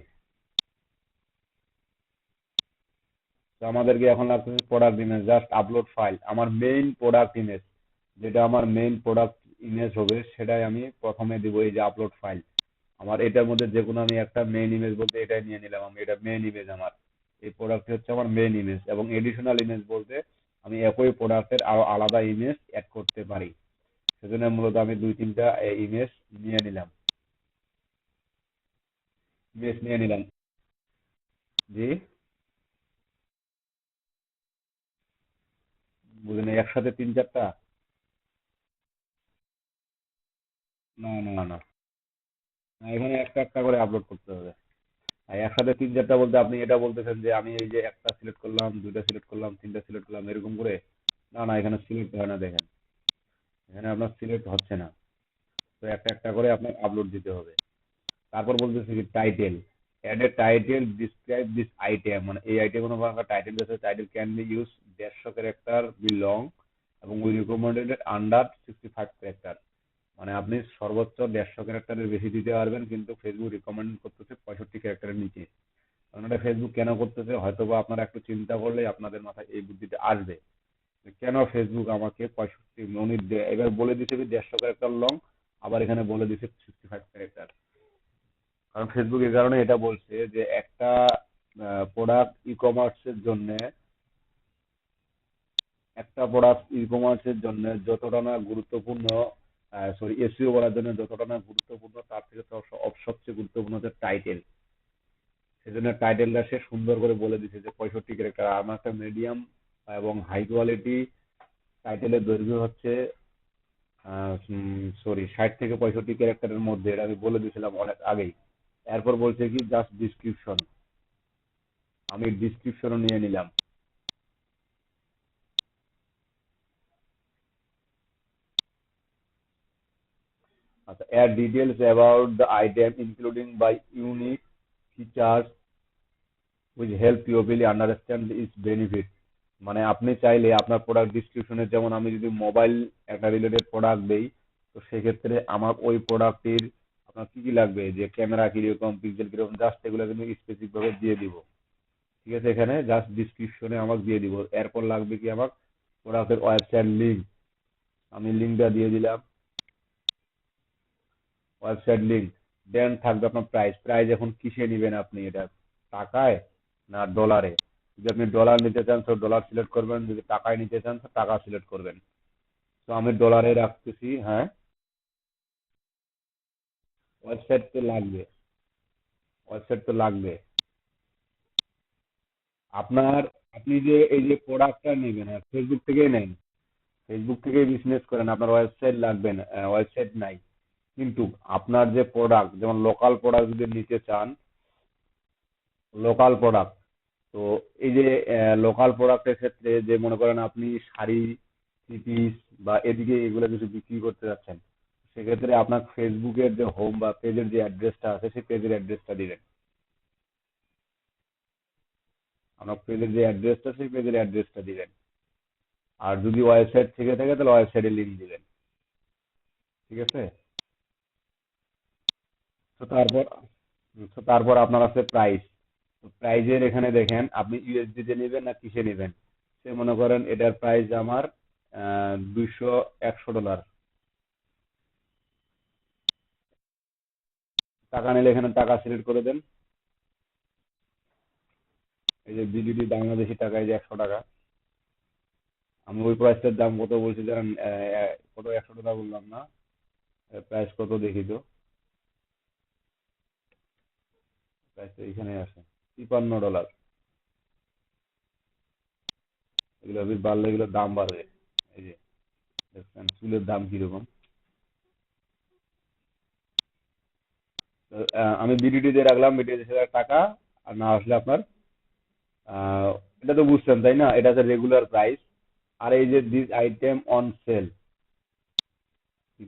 তো আমাদেরকে এখন লাগতেছে product image, just upload file. আমার মেইন প্রোডাক্ট ইমেজ, যেটা আমার মেইন প্রোডাক্ট ইমেজ হবে সেটাই আমি প্রথমে দিব, এই যে আপলোড ফাইল। আমার এটার মধ্যে যে কোনো আমি একটা মেইন ইমেজ বলতে এটাই নিয়ে নিলাম, আমি এটা মেইন ইমেজ আমার। এই প্রোডাক্ট হচ্ছে আমার মেইন ইমেজ, এবং এডিশনাল ইমেজ বলতে আমি একই প্রোডাক্টের আরো আলাদা ইমেজ অ্যাড করতে পারি। সেজন্য মূলত আমি 2-3টা ইমেজ নিয়ে নিলাম। ইমেজ নিয়ে নিলাম। জি। বুঝলেন, একসাথে 3-4টা? না না না না, এখানে একটা একটা করে আপলোড করতে হবে। আর একসাথে 3-4টা বলতে আপনি এটা বলতেছেন যে আমি এই যে একটা সিলেক্ট করলাম, দুইটা সিলেক্ট করলাম, তিনটা সিলেক্ট করলাম এরকম করে? না না, এখানে সিলেক্ট হয় না, দেখেন এখানে আপনার সিলেক্ট হচ্ছে না। তো একটা একটা করে আপনার আপলোড দিতে হবে। তারপর বলতেছে কি title, add a title describe this item, মানে এই আইটেমের উপর একটা টাইটেল আছে। Title can be use 150 character be long, এবং উই রিকমেন্ডেড আন্ডার 65 ক্যারেক্টার। মানে আপনি সর্বোচ্চ 150 ক্যারেক্টারের বেশি দিতে পারবেন, কিন্তু ফেসবুক রিকমেন্ড করতেছে 65 ক্যারেক্টারের নিচে। কারণ এটা ফেসবুক কেন করতেছে, হয়তো বা আপনারা একটু চিন্তা করলে আপনাদের মাথায় এই বুদ্ধিটা আসবে যে কেন ফেসবুক আমাকে 65 এবার বলে দিছে যে 150 ক্যারেক্টার লং, আবার এখানে বলে দিছে 65 ক্যারেক্টার। কারণ ফেসবুক এই কারণে এটা বলছে যে একটা প্রোডাক্ট ই কমার্সের জন্য যতটা না গুরুত্বপূর্ণ, সরি, এসইও করার জন্য যতটা না গুরুত্বপূর্ণ, তার থেকে তো সবচেয়ে গুরুত্বপূর্ণ হচ্ছে টাইটেল। সেজন্য টাইটেলটা সে সুন্দর করে বলে দিছে যে 65 ক্যারেক্টার। আমার একটা মিডিয়াম এবং হাই কোয়ালিটি টাইটেলের দৈর্ঘ্য হচ্ছে, সরি, 60 থেকে 65 ক্যারেক্টারের মধ্যে, এটা আমি বলে দিয়েছিলাম অনেক আগেই। এরপর বলছে কি জাস্ট ডিসক্রিপশন, আমি ডিসক্রিপশনও নিয়ে নিলাম। আচ্ছা, add details about the item including by unique features which help people understand its benefit. মানে আপনি চাইলে আপনার প্রোডাক্ট ডিসক্রিপশনে, যেমন আমি যদি মোবাইল একটা রিলেটেড প্রোডাক্ট দেই, তো সেক্ষেত্রে আমার ওই প্রোডাক্টের আপনার কি কি লাগবে, যে ক্যামেরা কিরকম, পিক্সেল কিরকম, জাস্ট এগুলো কিন্তু স্পেসিফিক ভাবে দিয়ে দিব। ঠিক আছে, এখানে জাস্ট ডিসক্রিপশনে আমাকে দিয়ে দিব। এরপর লাগবে কি আমার প্রোডাক্টের ওয়েবসাইট লিঙ্ক, আমি লিঙ্কটা দিয়ে দিলাম, ওয়েবসাইট লিঙ্ক। দেন থাকবে আপনার প্রাইস। প্রাইস এখন কিসে নেবেন আপনি, এটা টাকায় না ডলারে? যদি আপনি ডলার নিতে চান তো ডলার সিলেক্ট করবেন, যদি টাকায় নিতে চান তো টাকা সিলেক্ট করবেন। তো আমি ডলারে রাখতেছি, হ্যাঁ। ওয়েবসাইট তো লাগবে, ওয়েবসাইট তো লাগবে আপনার। আপনি যে এই যে প্রোডাক্টটা নেবেন, হ্যাঁ, ফেসবুক থেকেই নেন, ফেসবুক থেকেই বিজনেস করেন, আপনার ওয়েবসাইট লাগবে না, ওয়েবসাইট নাই। কিন্তু আপনার যে প্রোডাক্ট, যেমন লোকাল প্রোডাক্ট যদি নিতে চান, লোকাল প্রোডাক্ট, তো এই যে লোকাল প্রোডাক্টের ক্ষেত্রে যে মনে করেন আপনি শাড়ি, থ্রি পিস বা এদিকে এগুলো কিছু বিক্রি করতে যাচ্ছেন, সেক্ষেত্রে আপনার ফেসবুকের যে হোম বা পেজের যে অ্যাড্রেসটা আছে সেই পেজের অ্যাড্রেসটা দিবেন। আপনার পেজের যে অ্যাড্রেসটা সেই পেজের অ্যাড্রেসটা দিবেন। আর যদি ওয়েবসাইট থেকে থাকে তাহলে ওয়েবসাইটের লিঙ্ক দিবেন। ঠিক আছে? তো তারপর আপনার আছে প্রাইস। তো প্রাইজের এখানে দেখেন আপনি ইউএসডি তে নেবেন না কিসে নেবেন। সে মনে করেন এটার প্রাইস আমার 200, $100। টাকা নিলে এখানে টাকা সিলেক্ট করে দেন। এই যে বিডিটি বাংলাদেশি টাকা, এই যে 100 টাকা। আমি ওই প্রাইসটার দাম কত বলছি জানেন? কত, $100 বললাম না? প্রাইস কত দেখি তো, প্রাইস তো এখানে আছে $53। এগুলো বাড়লে এগুলোর দাম বাড়বে। এই যে দেখছেন চুলের দাম কিরকম। তো, আমি বিডিটি দিয়ে রাখলাম, বিডিটি টাকা। আর না আসলে আপনার আহ, এটা তো বুঝছেন তাই না, এটা হচ্ছে রেগুলার প্রাইস। আর এই যে দিস আইটেম অন সেল,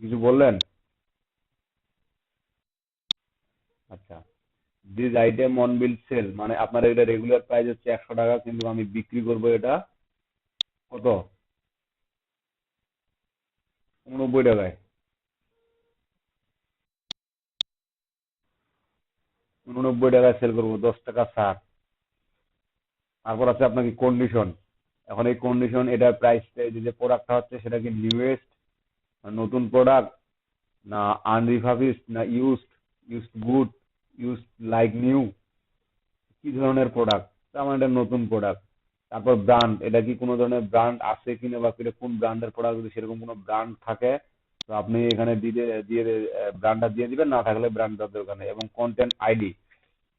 কিছু বললেন? আচ্ছা, দিস আইটেম অন বিল সেল মানে আপনার এটা রেগুলার প্রাইস হচ্ছে 100 টাকা, কিন্তু আমি বিক্রি করব এটা কত, 89 টাকায়। 89 টাকায় সেল করবো, 10 টাকা ছাড়। তারপর আছে আপনাকে কন্ডিশন। এখন এই কন্ডিশন, এটার প্রাইসটা, যে প্রোডাক্টটা হচ্ছে সেটা কি নিউয়েস্ট, নতুন প্রোডাক্ট, না আনরিফাবিশড, না used, used good, used like new, কি ধরনের প্রোডাক্ট? আমার এটা নতুন প্রোডাক্ট। তারপর ব্র্যান্ড, এটা কি কোনো ধরনের ব্র্যান্ড আছে কিনা, বা কিনা কোন ব্র্যান্ডের প্রোডাক্ট, যদি সেরকম কোনো ব্র্যান্ড থাকে তো আপনি এখানে দিয়ে দিয়ে ব্র্যান্ডটা দিয়ে দিবেন, না থাকলে ব্র্যান্ডটার দরকার নেই। এবং কন্টেন্ট আইডি,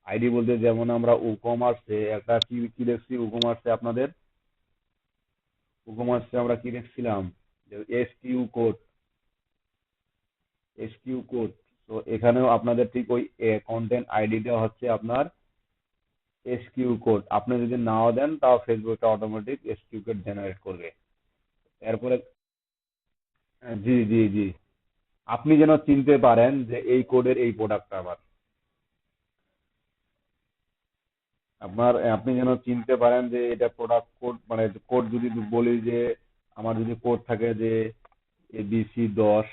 আইডি বলতে যেমন আমরা ই কমার্সে একটা কি কি দেখছি, ই কমার্সে আপনাদের ই কমার্সে আমরা কি দেখছিলাম, যে এসকিউ কোড। তো এখানেও আপনাদের ঠিক ওই কন্টেন্ট আইডিটা হচ্ছে আপনার এসকিউ কোড। আপনি যদি নাও দেন তাও ফেসবুকটা অটোমেটিক এসকিউ কোড জেনারেট করবে। এরপরে জি জি জি, আপনি যেন চিনতে পারেন যে এই কোডের এই প্রোডাক্টটা আমার আপনার আপনি যেন চিনতে পারেন যে এটা প্রোডাক্ট কোড, মানে কোড যদি বলি যে আমার যদি কোড থাকে যে ABC10,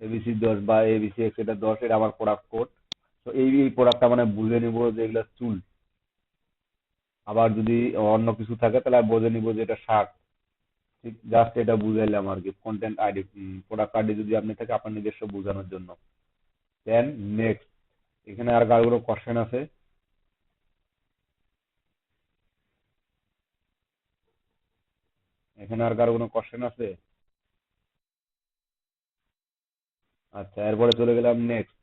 ABC10 বা ABC110, এটা আমার প্রোডাক্ট কোড। তো এই এই প্রোডাক্টটা মানে বুঝে নিব যে এগুলা চুল। আবার যদি অন্য কিছু থাকে তাহলে বুঝে নিব যে এটা শার্ট। ঠিক জাস্ট এটা বুঝাইলাম আর কি, কন্টেন্ট আইডি, প্রোডাক্ট আইডি যদি আপনি থাকে আপনার নিজস্ব বোঝানোর জন্য। দেন নেক্সট, এখানে আর কারো কোনো কোশ্চেন আছে? এখানে আর কারো কোনো কোশ্চেন আছে? আচ্ছা, এরপরে চলে গেলাম নেক্সট।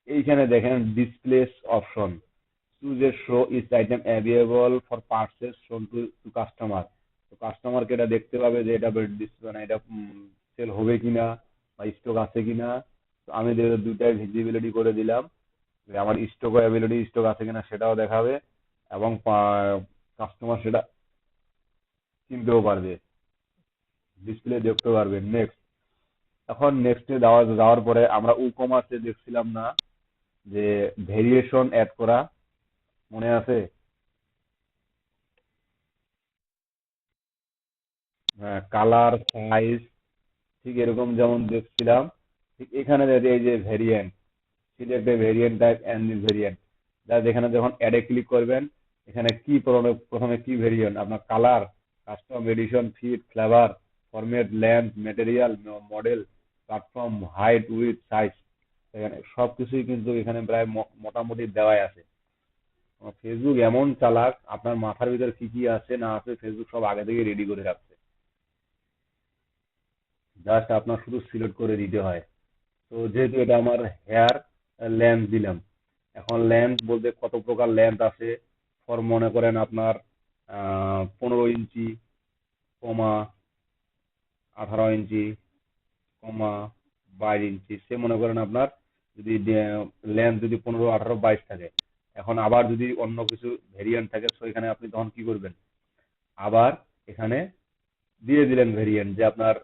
এইখানে দেখেন displays option, choose a show each item available for purchase shown to to customer. তো কাস্টমারকে এটা দেখতে পাবে যে এটা মানে এটা সেল হবে কিনা, বা স্টক আছে কিনা। তো আমি দুইটাই ভিজিবিলিটি করে দিলাম, যে আমার স্টক অ্যাভেলেবল, স্টক আছে কিনা সেটাও দেখাবে, এবং কাস্টমার সেটা চিনতেও পারবে, ডিসপ্লে দেখতে পারবে। নেক্সট, এখন নেক্সটে যাওয়ার পরে আমরা ই কমার্সে দেখছিলাম না যে ভেরিয়েশন অ্যাড করা, মনে আছে? হ্যাঁ, কালার, সাইজ, ঠিক এরকম যেমন দেখছিলাম, ঠিক এখানে এই যে variant, select a variant type and this variant, যেখানে যখন অ্যাডে ক্লিক করবেন, এখানে কি প্রথমে কি ভেরিয়েন্ট আপনার, colour, custom edition, fit, flavour, format, length, material, model, platform, height, with, size, এখানে সবকিছুই কিন্তু এখানে প্রায় মোটামুটি দেওয়াই আছে। ফেসবুক এমন চালাক, আপনার মাথার ভিতর কি কি আছে না আছে ফেসবুক সব আগে থেকে রেডি করে রাখছে, জাস্ট আপনার শুধু সিলেক্ট করে দিতে হয়। তো যেহেতু এটা আমার হেয়ার লেন্থ দিলাম, এখন লেন্থ বলতে কত প্রকার লেন্থ আছে, মনে করেন আপনার 15 ইঞ্চি, কমা 18 ইঞ্চি, কমা 22 ইঞ্চি, সে মনে করেন আপনার যদি লেন্থ যদি 15, 18, 22 থাকে। এখন আবার যদি অন্য কিছু ভেরিয়েন্ট থাকে, তো এখানে আপনি তখন কি করবেন, আবার এখানে দিয়ে দিলেন ভেরিয়েন্ট, যে আপনার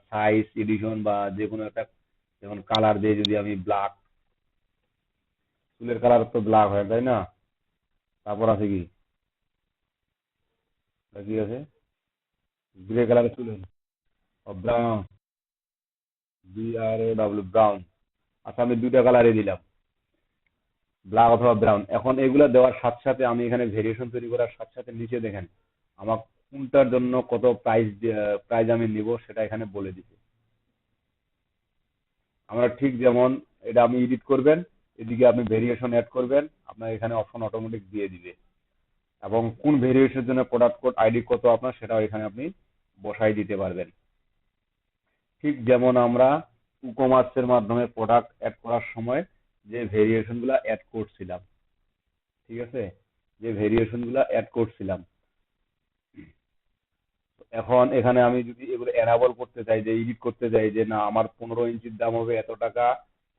সাইজ, এডিশন, বা যে কোনো একটা, যেমন কালার দিয়ে যদি আমি ব্ল্যাক, চুলের কালার তো ব্ল্যাক হয় তাই না? তারপর আছে কি, আর কি আছে, গ্রে কালারের চুল, ব্রাউন, BRAW, ব্রাউন। আচ্ছা, আমি দুইটা কালারই দিলাম, ব্ল্যাক অথবা ব্রাউন। এখন এগুলা দেওয়ার সাথে সাথে আমি এখানে ভেরিয়েশন তৈরি করার সাথে সাথে নিচে দেখেন আমার কোনটার জন্য কত প্রাইস, প্রাইস আমি নিব সেটা এখানে বলে দিচ্ছি। আমরা ঠিক যেমন এটা আপনি এডিট করবেন, এদিকে আপনি ভেরিয়েশন অ্যাড করবেন, আপনার এখানে অপশন অটোমেটিক দিয়ে দিবে, এবং কোন ভেরিয়েশনের জন্য প্রোডাক্ট কোড আইডি কত আপনার সেটাও এখানে আপনি বসাই দিতে পারবেন। ঠিক যেমন আমরা ই-কমার্সের মাধ্যমে প্রোডাক্ট অ্যাড করার সময় যে ভেরিয়েশন গুলা অ্যাড করছিলাম, ঠিক আছে, যে ভেরিয়েশন গুলা অ্যাড করছিলাম, এখন এখানে আমি যদি এগুলো এনাবল করতে চাই, যে এডিট করতে চাই, যে না আমার 15 ইঞ্চির দাম হবে এত টাকা,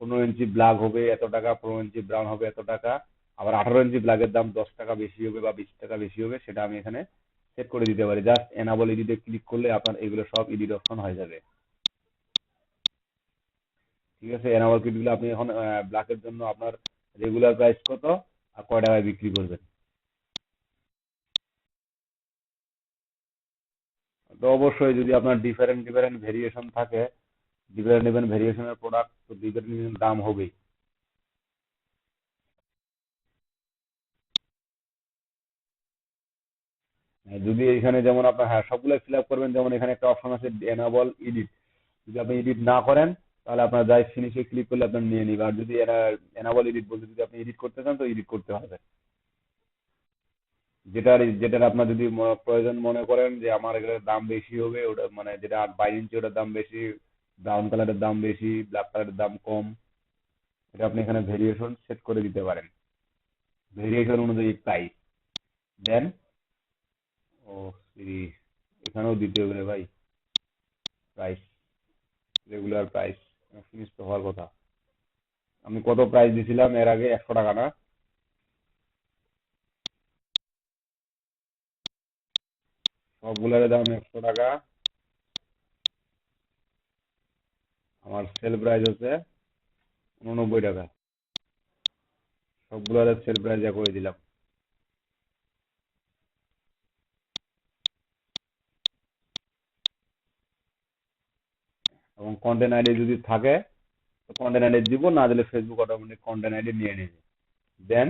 15 ইঞ্চি ব্ল্যাক হবে এত টাকা, 15 ইঞ্চি ব্রাউন হবে এত টাকা, আবার 18 ইঞ্চি ব্ল্যাকের দাম 10 টাকা বেশি হবে বা 20 টাকা বেশি হবে, সেটা আমি এখানে সেট করে দিতে পারি। জাস্ট এনাবল এডিটে ক্লিক করলে আপনার এগুলো সব এডিট অপশন হয়ে যাবে। ঠিক আছে, এনাবল কিট গুলো আপনি এখন ব্ল্যাকের জন্য আপনার রেগুলার প্রাইস কত আর কয় টাকায় বিক্রি করবেন। তো অবশ্যই যদি আপনার ডিফারেন্ট ডিফারেন্ট ভেরিয়েশন থাকে, ডিফারেন্ট ডিফারেন্ট ভেরিয়েশনের প্রোডাক্ট, তো ডিফারেন্ট ডিফারেন্ট দাম হবেই। যদি এখানে যেমন আপনার, হ্যাঁ, সবগুলো ফিল আপ করবেন, যেমন এখানে একটা অপশন আছে এনাবল এডিট, যদি আপনি এডিট না করেন তাহলে আপনার যাই ফিনিশে ক্লিক করলে আপনার নিয়ে নিবে, আর যদি এনাবল এডিট বলতে যদি আপনি এডিট করতে চান তো এডিট করতে হবে। যেটার যেটার আপনার যদি প্রয়োজন মনে করেন যে আমার এগুলোর দাম বেশি হবে, ওটা মানে যেটা 22 ইঞ্চি ওটার দাম বেশি, ব্রাউন কালারের দাম বেশি, ব্ল্যাক কালারের দাম কম, এটা আপনি এখানে ভেরিয়েশন সেট করে দিতে পারেন, ভেরিয়েশন অনুযায়ী প্রাইস দেন। ও সিরি, এখানেও দিতে হবে রে ভাই, প্রাইস, রেগুলার প্রাইস, ফিনিশ তো হওয়ার কথা। আমি কত প্রাইস দিছিলাম এর আগে, 100 টাকা না? সবগুলোর দাম 100 টাকা। আমার সেল প্রাইস হচ্ছে 89 টাকা। সবগুলোর সেল প্রাইস যা করে দিলাম। এবং কন্টেন্ট আইডি যদি থাকে তো কন্টেন্ট আইডি দিব, না দিলে ফেসবুক অটোমেটিক কন্টেন্ট আইডি নিয়ে নেবে। Then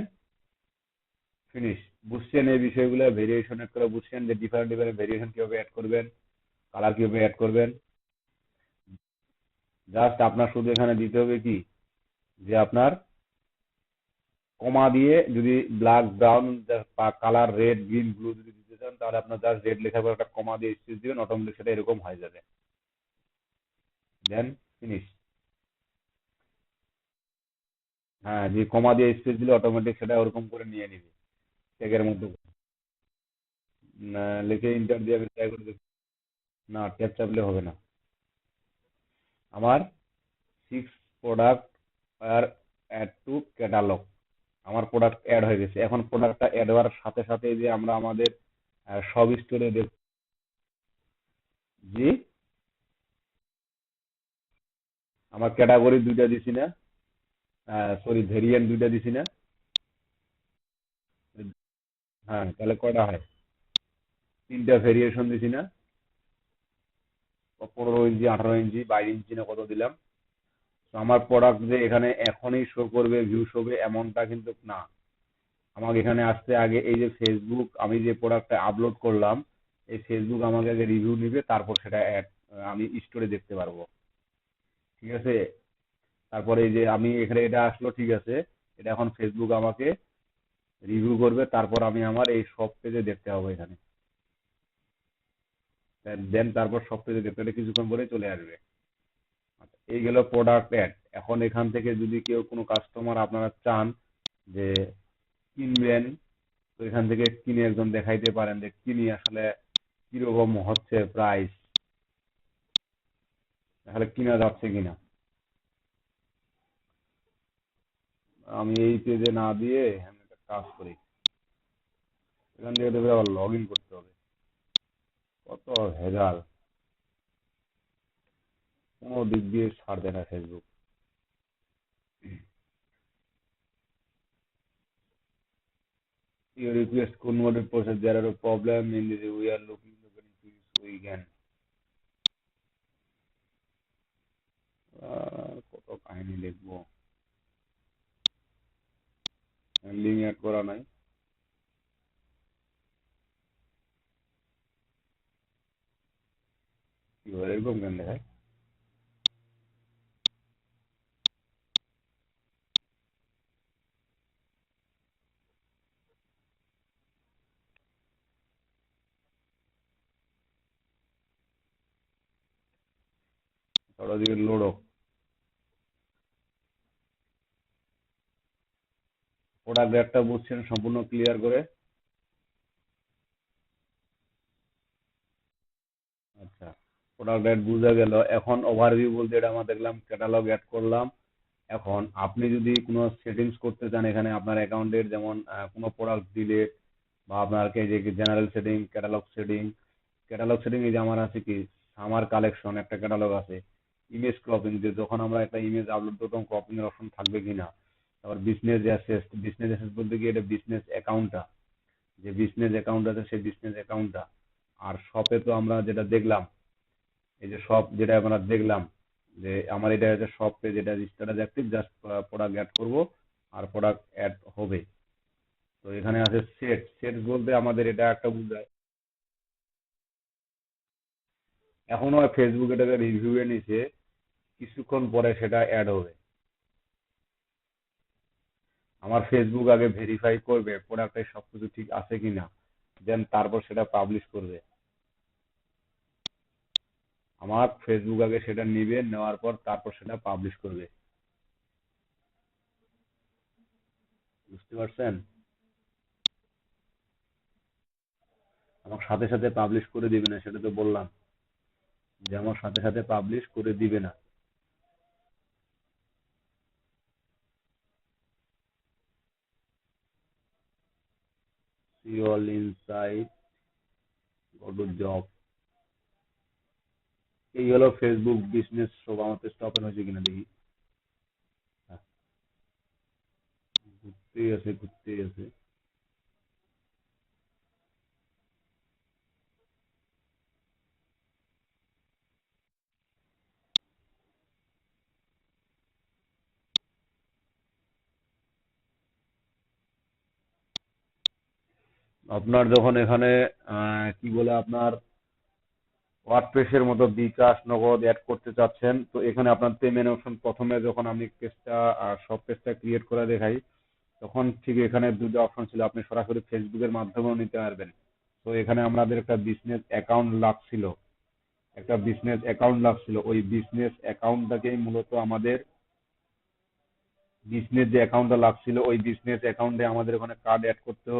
finish. বুঝছেন এই বিষয়গুলো, ভেরিয়েশন এড করে বুঝছেন যে ডিফারেন্ট ডিফারেন্ট ভেরিয়েশন কিভাবে অ্যাড করবেন, কালার কিভাবে অ্যাড করবেন। জাস্ট আপনার শুধু এখানে দিতে হবে কি, যে আপনার কমা দিয়ে যদি ব্ল্যাক ব্রাউন বা কালার রেড গ্রিন ব্লু যদি দিতে চান, তাহলে আপনার জাস্ট রেড লেখার পর একটা কমা দিয়ে স্পেস দিবেন, অটোমেটিক সেটা এরকম হয়ে যাবে। Then finish. হ্যাঁ, যে কমা দিয়ে স্পেস দিলে অটোমেটিক সেটা ওরকম করে নিয়ে নিবে, ট্যাগের মধ্যে। লিখে ইন্টার দিয়ে আমি ট্রাই করে দেখি। না, ট্যাব চাপলে হবে না। আমার 6 product are add to catalog, আমার প্রোডাক্ট অ্যাড হয়ে গেছে। এখন প্রোডাক্টটা অ্যাড হওয়ার সাথে সাথে যে আমরা আমাদের সব স্টোরে দেখ। জি, আমার ক্যাটাগরি দুইটা দিছি না, সরি ভেরিয়েন্ট দুইটা দিছি না। হ্যাঁ, তাহলে কয়টা হয়? 3টা ভেরিয়েশন দিছি না? 15 ইঞ্চি, 18 ইঞ্চি, 22 ইঞ্চি না কত দিলাম। তো আমার প্রোডাক্ট যে এখানে এখনই শো করবে, ভিউ হবে এমনটা কিন্তু না। আমাকে এখানে আসতে আগে এই যে ফেসবুক, আমি যে প্রোডাক্টটা আপলোড করলাম, এই ফেসবুক আমাকে আগে রিভিউ নিবে, তারপর সেটা আমি স্টোরে দেখতে পারবো। ঠিক আছে, তারপরে এই যে আমি এখানে এটা আসলো, ঠিক আছে, এটা এখন ফেসবুক আমাকে রিভিউ করবে, তারপর আমি আমার এই সব পেজে দেখতে হবে এখানে। দেন তারপর সব পেজে দেখতে হলে কিছুক্ষণ পরে চলে আসবে। আচ্ছা, এই গেল প্রোডাক্ট অ্যাড। এখন এখান থেকে যদি কেউ কোনো কাস্টমার আপনারা চান যে কিনবেন, তো এখান থেকে কিনে একজন দেখাইতে পারেন যে কিনি আসলে কিরকম হচ্ছে প্রাইস, আসলে কিনা যাচ্ছে কিনা। আমি এই পেজে না দিয়ে আমি একটা কাজ করি, এখান থেকে দেখবে আবার লগ ইন করতে হবে, কত ভেজাল, কোনো দিক দিয়ে ছাড় দেয় না Facebook. Your request could not be processed. There are a problem in the we are looking to increase we can. কত কাহিনী লিখবো, লিঙ্ক অ্যাড করা নাই। কি বলে এরকম কেন দেখায়? ওটা দিকে লোড হোক। প্রোডাক্ট একটা বুঝছেন সম্পূর্ণ ক্লিয়ার করে? আচ্ছা, প্রোডাক্ট অ্যাড বোঝা গেল। এখন ওভারভিউ বলতে এটা আমরা দেখলাম ক্যাটালগ অ্যাড করলাম। এখন আপনি যদি কোনো সেটিংস করতে চান এখানে আপনার অ্যাকাউন্টের, যেমন কোনো প্রোডাক্ট দিলে বা আপনার যে জেনারেল সেটিং, ক্যাটালগ সেটিং এই যে আমার আছে কি সামার কালেকশন একটা ক্যাটালগ আছে, ইমেজ ক্রপিং যে যখন আমরা একটা ইমেজ আপলোড করতাম ক্রপিং এর অপশন থাকবে কিনা, তারপর বিজনেস অ্যাসেস বলতে কি এটা বিজনেস অ্যাকাউন্টটা, যে বিজনেস অ্যাকাউন্ট আছে সেই বিজনেস অ্যাকাউন্টটা। আর শপে তো আমরা যেটা দেখলাম, এই যে শপ যেটা আমরা দেখলাম যে আমার এটা হচ্ছে শপ পেজ, যেটা status active, just product add করব আর প্রোডাক্ট অ্যাড হবে। তো এখানে আছে সেট বলতে আমাদের এটা একটা বোঝায়। এখনো ফেসবুক এটাকে রিভিউ এ নিছে, কিছুক্ষণ পরে সেটা অ্যাড হবে। আমার ফেসবুক আগে ভেরিফাই করবে প্রোডাক্টের সবকিছু ঠিক আছে কিনা, দেন তারপর সেটা পাবলিশ করবে। আমার ফেসবুক আগে সেটা নিবে, নেওয়ার পর তারপর সেটা পাবলিশ করবে। বুঝতে পারছেন? আমার সাথে সাথে পাবলিশ করে দিবে না, সেটা তো বললাম যে আমার সাথে সাথে পাবলিশ করে দিবে না। See all insight, go to job. এই হলো ফেসবুক বিজনেস সব। আমার পেজটা ওপেন হয়েছে কিনা দেখি। হ্যাঁ, ঘুরতেই আছে। আপনার যখন এখানে কি বলে আপনার ওয়ার্ডপ্রেসের মতো বিকাশ নগদ অ্যাড করতে চাচ্ছেন, তো এখানে আপনার পেমেন্ট অপশন প্রথমে যখন আমি পেজটা সব পেজটা ক্রিয়েট করে দেখাই, তখন ঠিক এখানে দুটো অপশন ছিল, আপনি সরাসরি ফেসবুকের মাধ্যমেও নিতে পারবেন। তো এখানে আমাদের একটা বিজনেস অ্যাকাউন্ট লাগছিল, ওই বিজনেস অ্যাকাউন্টটাকেই মূলত আমাদের বিজনেস যে অ্যাকাউন্টটা লাগছিল ওই বিজনেস অ্যাকাউন্টে আমাদের ওখানে কার্ড অ্যাড করতে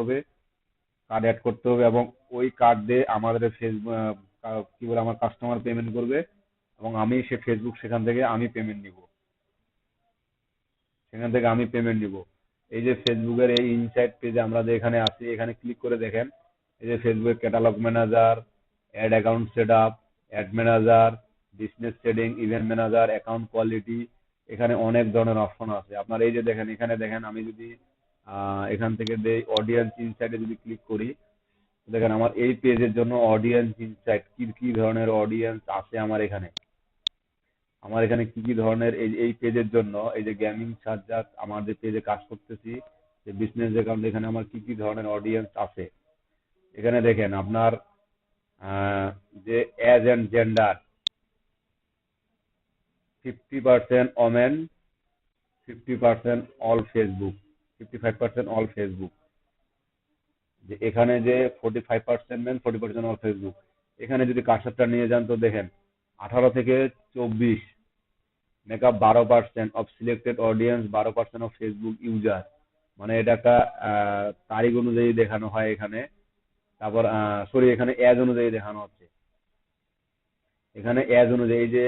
হবে এবং ওই কার্ড দিয়ে আমাদের ফেসবুক কি বলে আমার কাস্টমার পেমেন্ট করবে এবং আমি সেখান থেকে আমি পেমেন্ট নিব। এই যে ফেসবুকের এই ইনসাইট পেজে আমরা যে এখানে আছি, এখানে ক্লিক করে দেখেন, এই যে Facebook catalog manager, ad account setup, ad manager, business setting, event manager, account quality, এখানে অনেক ধরনের অপশন আছে। আপনার এই যে দেখেন, এখানে দেখেন আমি যদি এখান থেকে দেই অডিয়েন্স ইনসাইটে যদি ক্লিক করি, দেখেন আমার এই পেজের জন্য অডিয়েন্স ইনসাইট কি কি ধরনের অডিয়েন্স আছে আমার এখানে কি কি ধরনের এই এই পেজের জন্য, এই যে গেমিং সার্জার আমার যে পেজে কাজ করতেছি, যে বিজনেস অ্যাকাউন্ট, এখানে আমার কি কি ধরনের অডিয়েন্স আছে। এখানে দেখেন আপনার যে age and gender 50% women, 50% all Facebook, 55% all Facebook. যে এখানে যে 45% মেন, 40% অল ফেসবুক। এখানে যদি কার্সারটা নিয়ে যান তো দেখেন 18 থেকে 24 makeup, 12% of selected audience, 12% of Facebook user. মানে এটা একটা তারিখ অনুযায়ী দেখানো হয় এখানে। তারপর সরি, এখানে এজ অনুযায়ী দেখানো হচ্ছে। এখানে এজ অনুযায়ী এই যে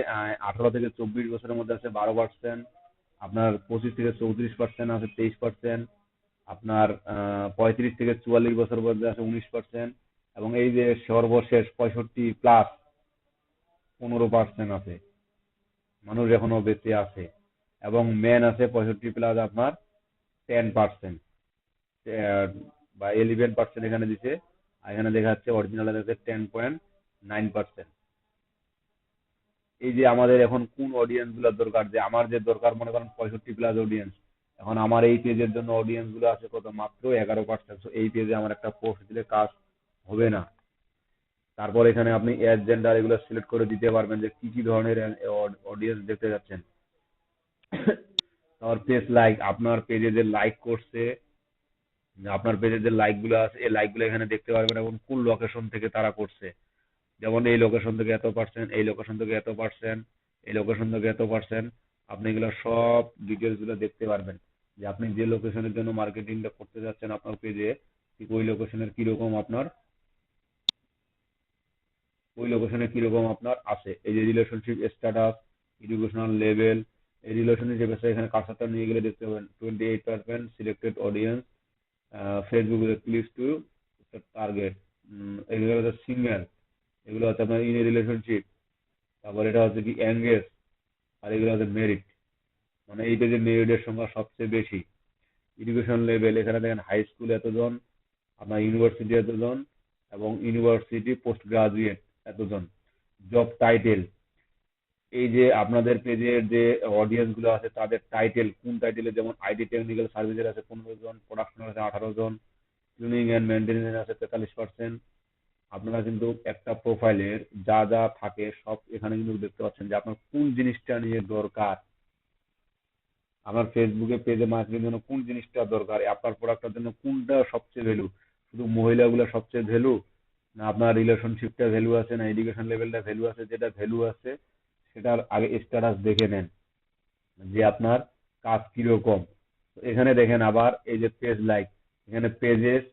18 থেকে 24 বছরের মধ্যে আছে 12%, আপনার 25 থেকে 34% আছে 23%, আপনার 35 থেকে 44 বছর মধ্যে আছে 19%, এবং এই যে সর্বশেষ 65+ 15% আছে, মানুষ এখনো বেঁচে আছে। এবং মেন আছে 65+ আপনার 10%, বা 11% এখানে দিছে। আর এখানে দেখা যাচ্ছে অরিজিনাল আছে 10.9%। এই যে আমাদের এখন কোন অডিয়েন্স গুলো দরকার, যে আমার যে দরকার মনে করেন 65+ অডিয়েন্স, এখন আমার এই পেজের জন্য অডিয়েন্স গুলো আছে কত, মাত্র 11%। এই পেজে আমার একটা পোস্ট দিলে কাজ হবে না। তারপর এখানে আপনি এজ জেন্ডার এগুলো সিলেক্ট করে দিতে পারবেন যে কি কি ধরনের অডিয়েন্স দেখতে যাচ্ছেন। তারপর পেজ লাইক, আপনার পেজে যে লাইক গুলো আছে এই লাইক গুলো এখানে দেখতে পারবেন এবং কোন লোকেশন থেকে তারা করছে। যেমন এই লোকেশন থেকে এত পার্সেন্ট, এই লোকেশন থেকে এত পার্সেন্ট, এই লোকেশন থেকে এত পার্সেন্ট, আপনি এগুলো সব ডিটেলস গুলো দেখতে পারবেন যে আপনি যে লোকেশনের জন্য মার্কেটিংটা করতে যাচ্ছেন আপনার পেজে, ঠিক ওই লোকেশনে কিরকম আপনার আছে। এই যে রিলেশনশিপ স্ট্যাটাস, এডুকেশনাল লেভেল, এই রিলেশনশিপ এখানে কার্সারটা নিয়ে গেলে দেখতে পাবেন 28% selected audience, Facebook clicks to target, এগুলো হচ্ছে সিঙ্গেল, এগুলো হচ্ছে আপনার ইন রিলেশনশিপ, তারপর এটা হচ্ছে কি এঙ্গেজ, আর এগুলো হচ্ছে মেরিট। মানে এই পেজে মেরিটের সংখ্যা সবচেয়ে বেশি। এডুকেশন লেভেল এখানে দেখেন হাই স্কুল এতজন, আপনার ইউনিভার্সিটি এতজন, এবং ইউনিভার্সিটি পোস্ট গ্রাজুয়েট এতজন। জব টাইটেল, এই যে আপনাদের পেজের যে অডিয়েন্স গুলো আছে তাদের টাইটেল, কোন টাইটেলে, যেমন আইটি টেকনিক্যাল সার্ভিসের আছে 15 জন, প্রোডাকশনের আছে 18 জন, ক্লিনিং এন্ড মেনটেন্যান্স আছে 43%। আপনারা কিন্তু একটা প্রোফাইলের যা যা থাকে সব এখানে কিন্তু দেখতে পাচ্ছেন যে আপনার কোন জিনিসটা নিয়ে দরকার, আমার ফেসবুকে পেজে মার্কেটিং জন্য কোন জিনিসটা দরকার, আপনার প্রোডাক্টের জন্য কোনটা সবচেয়ে ভ্যালু, শুধু মহিলাগুলো সবচেয়ে ভ্যালু, না আপনার রিলেশনশিপটা ভ্যালু আছে, না এডুকেশন লেভেলটা ভ্যালু আছে। যেটা ভ্যালু আছে সেটার আগে স্ট্যাটাস দেখে নেন যে আপনার কাজ কিরকম। তো এখানে দেখেন আবার এই যে পেজ লাইক, এখানে পেজেস,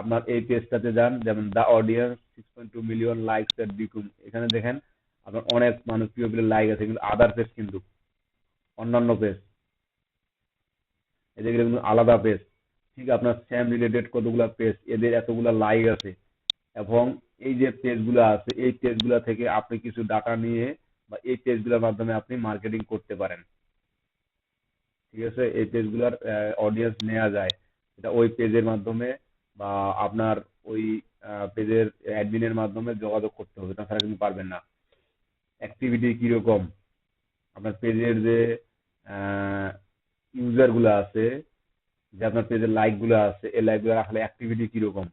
আপনার এই পেজটাতে যান, যেমন দা অডিয়েন্স 6.2 মিলিয়ন লাইকস এট বিকুম, এখানে দেখেন আপনার অনেক মানুষ পিপলের লাইক আছে, কিন্তু আদার পেজ, কিন্তু অন্যান্য পেজ, এদের কিন্তু আলাদা পেজ। ঠিক আপনার স্যাম রিলেটেড কতগুলা পেজ, এদের এতগুলা লাইক আছে। এবং এই যে পেজগুলো আছে এই পেজগুলো থেকে আপনি কিছু ডাটা নিয়ে বা এই পেজগুলোর মাধ্যমে আপনি মার্কেটিং করতে পারেন। ঠিক আছে, এই পেজগুলোর অডিয়েন্স নেওয়া যায়, এটা ওই পেজের মাধ্যমে বা আপনার ওই পেজের অ্যাডমিনের মাধ্যমে যোগাযোগ করতে হবে, তাছাড়া কিন্তু পারবেন না। অ্যাক্টিভিটি কিরকম, আপনার পেজের যে ইউজার গুলো আছে, যে আপনার পেজের লাইক গুলো আছে, এই লাইক গুলোর আসলে অ্যাক্টিভিটি কিরকম,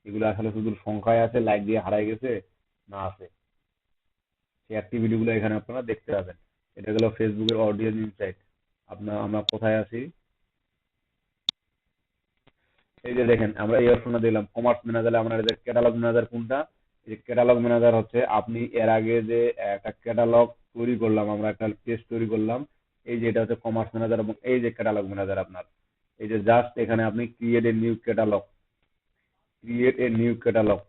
এগুলো আসলে শুধু সংখ্যায় আছে, লাইক দিয়ে হারাই গেছে না আছে, সেই অ্যাক্টিভিটি গুলো এখানে আপনারা দেখতে পাবেন। এটা গেল ফেসবুকের অডিয়েন্স ইনসাইট। আমরা কোথায় আছি, এই যে দেখেন আমরা এই অপশনটা দিলাম কমার্স ম্যানেজারে, আমরা ক্যাটালগ ম্যানেজার কোনটা, এই ক্যাটালগ ম্যানেজার হচ্ছে আপনি এর আগে যে একটা ক্যাটালগ তৈরি করলাম, আমরা একটা পেজ তৈরি করলাম, এই যে এটা হচ্ছে কমার্স ম্যানেজার, এবং এই যে ক্যাটালগ ম্যানেজার আপনার, এই যে জাস্ট এখানে আপনি ক্রিয়েট এ নিউ ক্যাটালগ,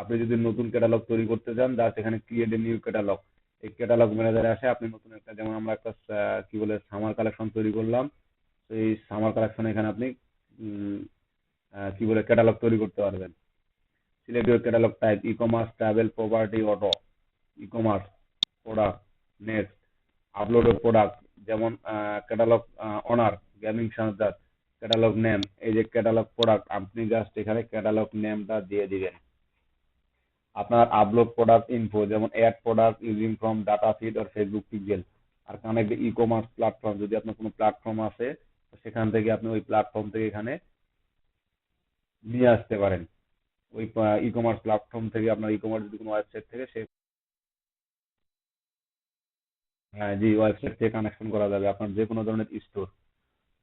আপনি যদি নতুন ক্যাটালগ তৈরি করতে চান জাস্ট এখানে ক্রিয়েট এ নিউ ক্যাটালগ, এই ক্যাটালগ ম্যানেজারে আসে আপনি নতুন একটা, যেমন আমরা একটা কি বলে সামার কালেকশন তৈরি করলাম, তো এই সামার কালেকশন এখানে আপনি উম, কি বলে ক্যাটালগ তৈরি করতে পারবেন। Select your catalogue type, e commerce, travel, property, auto, e commerce, product, next, upload product, যেমন ক্যাটালগ অনার, গেমিং সানজার, ক্যাটালগ নেম, এই যে ক্যাটালগ প্রোডাক্ট, আপনি জাস্ট এখানে ক্যাটালগ নেমটা দিয়ে দিবেন। আপনার আপলোড প্রোডাক্ট ইনফো, যেমন add product using from data feed or Facebook pixel, আর কানেক্ট ই কমার্স প্ল্যাটফর্ম, যদি আপনার কোনো প্ল্যাটফর্ম আছে তো সেখান থেকে আপনি ওই প্ল্যাটফর্ম থেকে এখানে নিয়ে আসতে পারেন। ওই ই কমার্স প্ল্যাটফর্ম থেকে আপনার ই কমার্স যদি কোনো ওয়েবসাইট থেকে সে, হ্যাঁ জি, ওয়েবসাইট থেকে কানেকশন করা যাবে আপনার যে কোনো ধরনের স্টোর,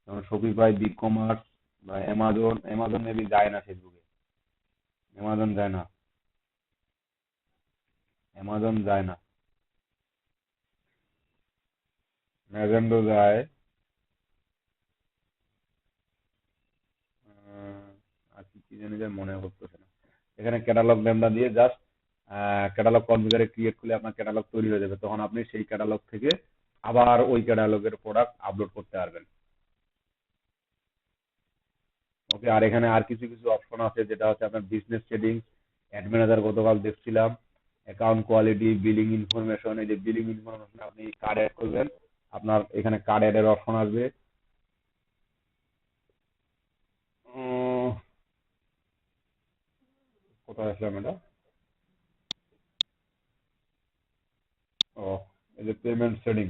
যেমন শপিফাই, বিগ কমার্স বা অ্যামাজন। অ্যামাজন মেবি যায় না ফেসবুকে, অ্যামাজন যায় না, অ্যামাজন যায় না, ম্যাজেন্ডো যায়, আর কি কি জানি যায় মনে করতেছে না। এখানে ক্যাটালগ নেমটা দিয়ে জাস্ট ক্যাটালগ কনফিগারে ক্রিয়েট করলে আপনার ক্যাটালগ তৈরি হয়ে যাবে, তখন আপনি সেই ক্যাটালগ থেকে আবার ওই ক্যাটালগের প্রোডাক্ট আপলোড করতে পারবেন। ওকে, আর এখানে আর কিছু কিছু অপশন আছে, যেটা হচ্ছে আপনার বিজনেস সেটিংস, অ্যাড ম্যানেজার গতকাল দেখছিলাম, অ্যাকাউন্ট কোয়ালিটি, বিলিং ইনফরমেশন, এই যে বিলিং ইনফরমেশন আপনি কার্ড অ্যাড করবেন, আপনার এখানে কার্ড অ্যাডের অপশন আসবে। উম, কোথায় আসলাম এটা, ও, এই যে পেমেন্ট সেটিং,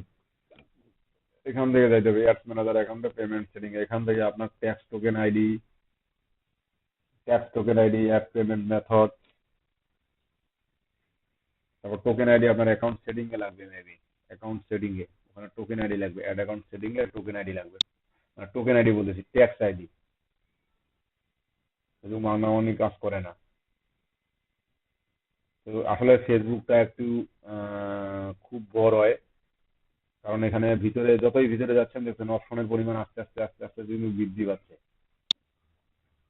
এখান থেকে যাইতে হবে অ্যাডস ম্যানেজার অ্যাকাউন্টে পেমেন্ট সেটিং, এখান থেকে আপনার tax token ID, add payment method, তারপর টোকেন আইডি আপনার অ্যাকাউন্ট সেটিং এ লাগবে মেবি, অ্যাকাউন্ট সেটিং এ ওখানে টোকেন আইডি লাগবে, অ্যাড অ্যাকাউন্ট সেটিং এ টোকেন আইডি লাগবে, টোকেন আইডি বলতেছি, ট্যাক্স আইডি, শুধু মাঙ্গামানি কাজ করে না। তো আসলে ফেসবুকটা একটু খুব বড় হয়, কারণ এখানে ভিতরে যতই ভিতরে যাচ্ছেন দেখছেন অপশনের পরিমাণ আস্তে আস্তে আস্তে আস্তে কিন্তু বৃদ্ধি পাচ্ছে।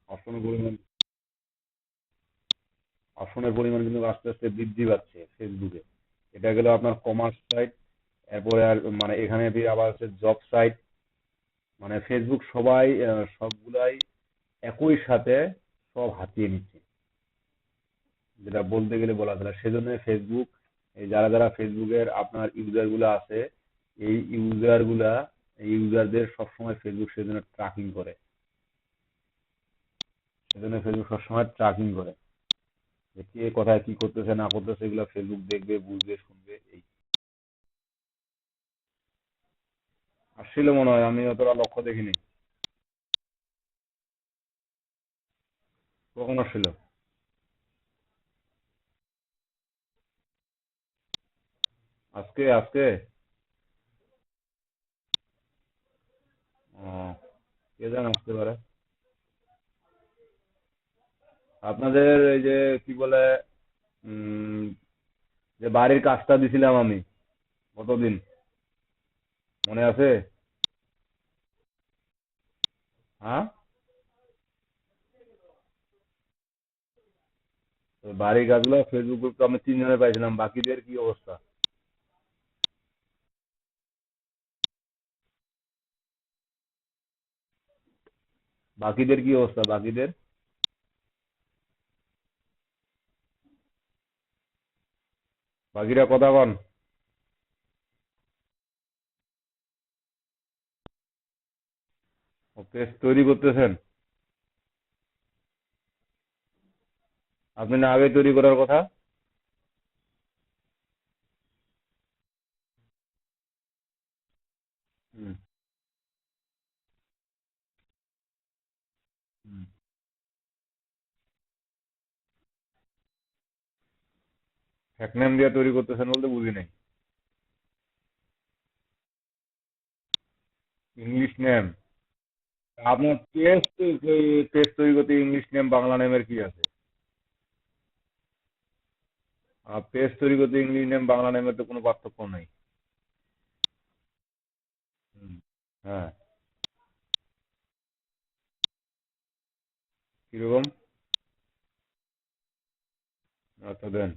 অপশনের পরিমাণ অপশনের পরিমাণ কিন্তু আস্তে আস্তে বৃদ্ধি পাচ্ছে ফেসবুকে। এটা গেল আপনার কমার্স সাইট। এরপরে আর মানে এখানে আবার হচ্ছে জব সাইট। মানে ফেসবুক সবাই সবগুলাই একই সাথে সব হাতিয়ে নিচ্ছে, যেটা বলতে গেলে বলা যায়। সেজন্য ফেসবুক, এই যারা যারা ফেসবুকের আপনার ইউজার গুলা আছে, এই ইউজার গুলা এই ইউজারদের সবসময় ফেসবুক সেজন্য ট্র্যাকিং করে। সেজন্য ফেসবুক সবসময় ট্র্যাকিং করে যে কে কোথায় কি করতেছে না করতেছে, এগুলো ফেসবুক দেখবে, বুঝবে, শুনবে। এই আসছিল মনে হয়, আমি অতটা লক্ষ্য দেখিনি। কখন আসছিল? আজকে আজকে? ও, কে জানে আসতে পারে। আপনাদের এই যে কি বলে, উম যে বাড়ির কাজটা দিছিলাম আমি কতদিন, মনে আছে? হ্যাঁ, তো বাড়ির কাজগুলো ফেসবুক তো আমি 3 জনে পাইছিলাম, বাকিদের কি অবস্থা? বাকিদের কি অবস্থা, বাকিদের? বাকিরা কথা কন। পেজ তৈরি করতেছেন? আপনি না আগে তৈরি করার কথা। হুম, হুম। হ্যাকনেম দিয়ে তৈরি করতেছেন বলতে বুঝি নাই। English name? আপনার পেজ তৈরি করতে ইংলিশ নেম বাংলা নেমের কি আছে? পেজ তৈরি করতে ইংলিশ নেম বাংলা নেমের তো কোনো পার্থক্য নাই। হুম, হ্যাঁ। কিরকম? আচ্ছা, দেন।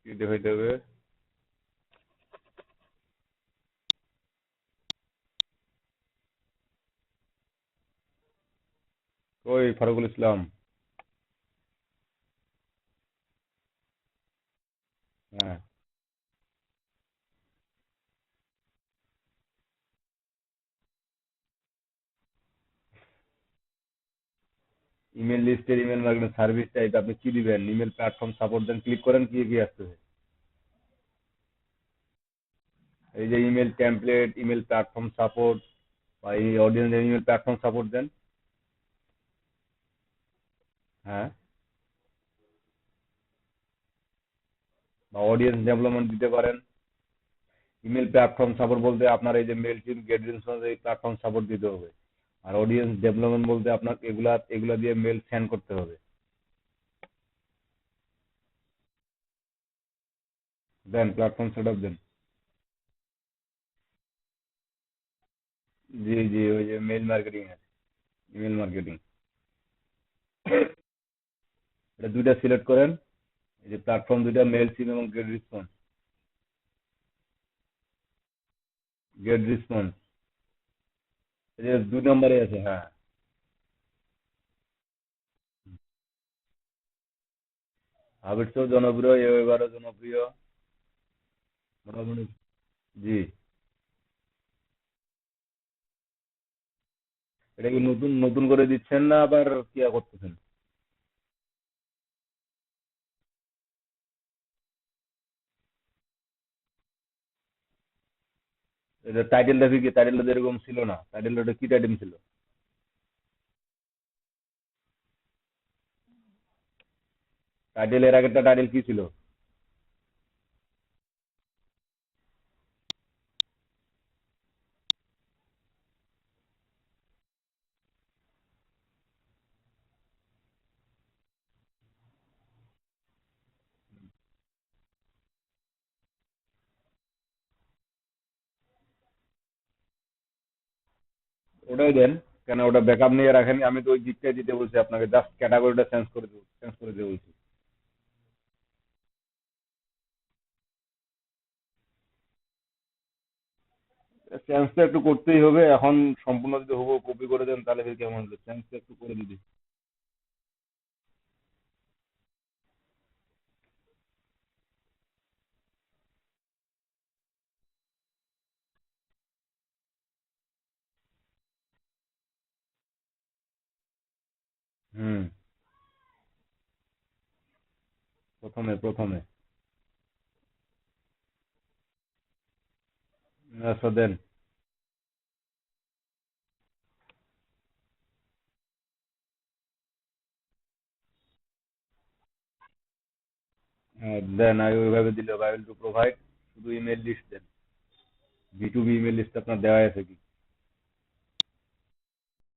কি দেখাইতে হবে? ওই ফারুকুল ইসলাম। হ্যাঁ। ইমেল লিস্টের ইমেল মার্কেটিং সার্ভিস টাইপ আপনি কি দিবেন? ইমেল প্ল্যাটফর্ম সাপোর্ট দেন, ক্লিক করেন, কি কি আসতেছে? এই যে email template, email platform support, বা এই অডিয়েন্স ইমেল প্ল্যাটফর্ম সাপোর্ট দেন। হ্যাঁ, বা অডিয়েন্স ডেভেলপমেন্ট দিতে পারেন। ইমেল প্ল্যাটফর্ম সাপোর্ট বলতে আপনার এই যে মেল টিম, গেট রেসপন্স, এই প্ল্যাটফর্ম সাপোর্ট দিতে হবে। আর অডিয়েন্স ডেভেলপমেন্ট বলতে আপনার এগুলা এগুলা দিয়ে মেল সেন্ড করতে হবে। দেন, প্ল্যাটফর্ম সেট আপ দেন। জি জি, ওই যে মেল মার্কেটিং আছে, ইমেল মার্কেটিং। এটা দুইটা সিলেক্ট করেন। এই যে প্ল্যাটফর্ম দুইটা, মেল সিম এবং গেট রেসপন্স। গেট রেসপন্স, এই যে 2 নম্বরে আছে, হ্যাঁ। হাবিটসও জনপ্রিয়, এবারও জনপ্রিয়, মোটামুটি। জি। এটা কি নতুন নতুন করে দিচ্ছেন না আবার কি করতেছেন? এটা টাইটেলটা কি, টাইটেলটা তো এরকম ছিল না, টাইটেলটা ওটা কি টাইটেল ছিল? টাইটেল এর আগেরটা টাইটেল কি ছিল? ওটাই দেন। কেন ওটা ব্যাকআপ নিয়ে রাখেন, আমি তো ওই দিকটাই দিতে বলছি আপনাকে, জাস্ট ক্যাটাগরিটা চেঞ্জ করে দিতে বলছি। চেঞ্জ তো একটু করতেই হবে এখন, সম্পূর্ণ যদি হুবহু কপি করে দেন তাহলে ফির কেমন হবে, চেঞ্জ তো একটু করে দিতে। হুম। প্রথমে প্রথমে। আচ্ছা দেন। দেন আগে ওইভাবে দিলে হবে, আই উইল টু প্রোভাইড, শুধু ইমেল লিস্ট দেন। B to B email list আপনার দেওয়া আছে কি?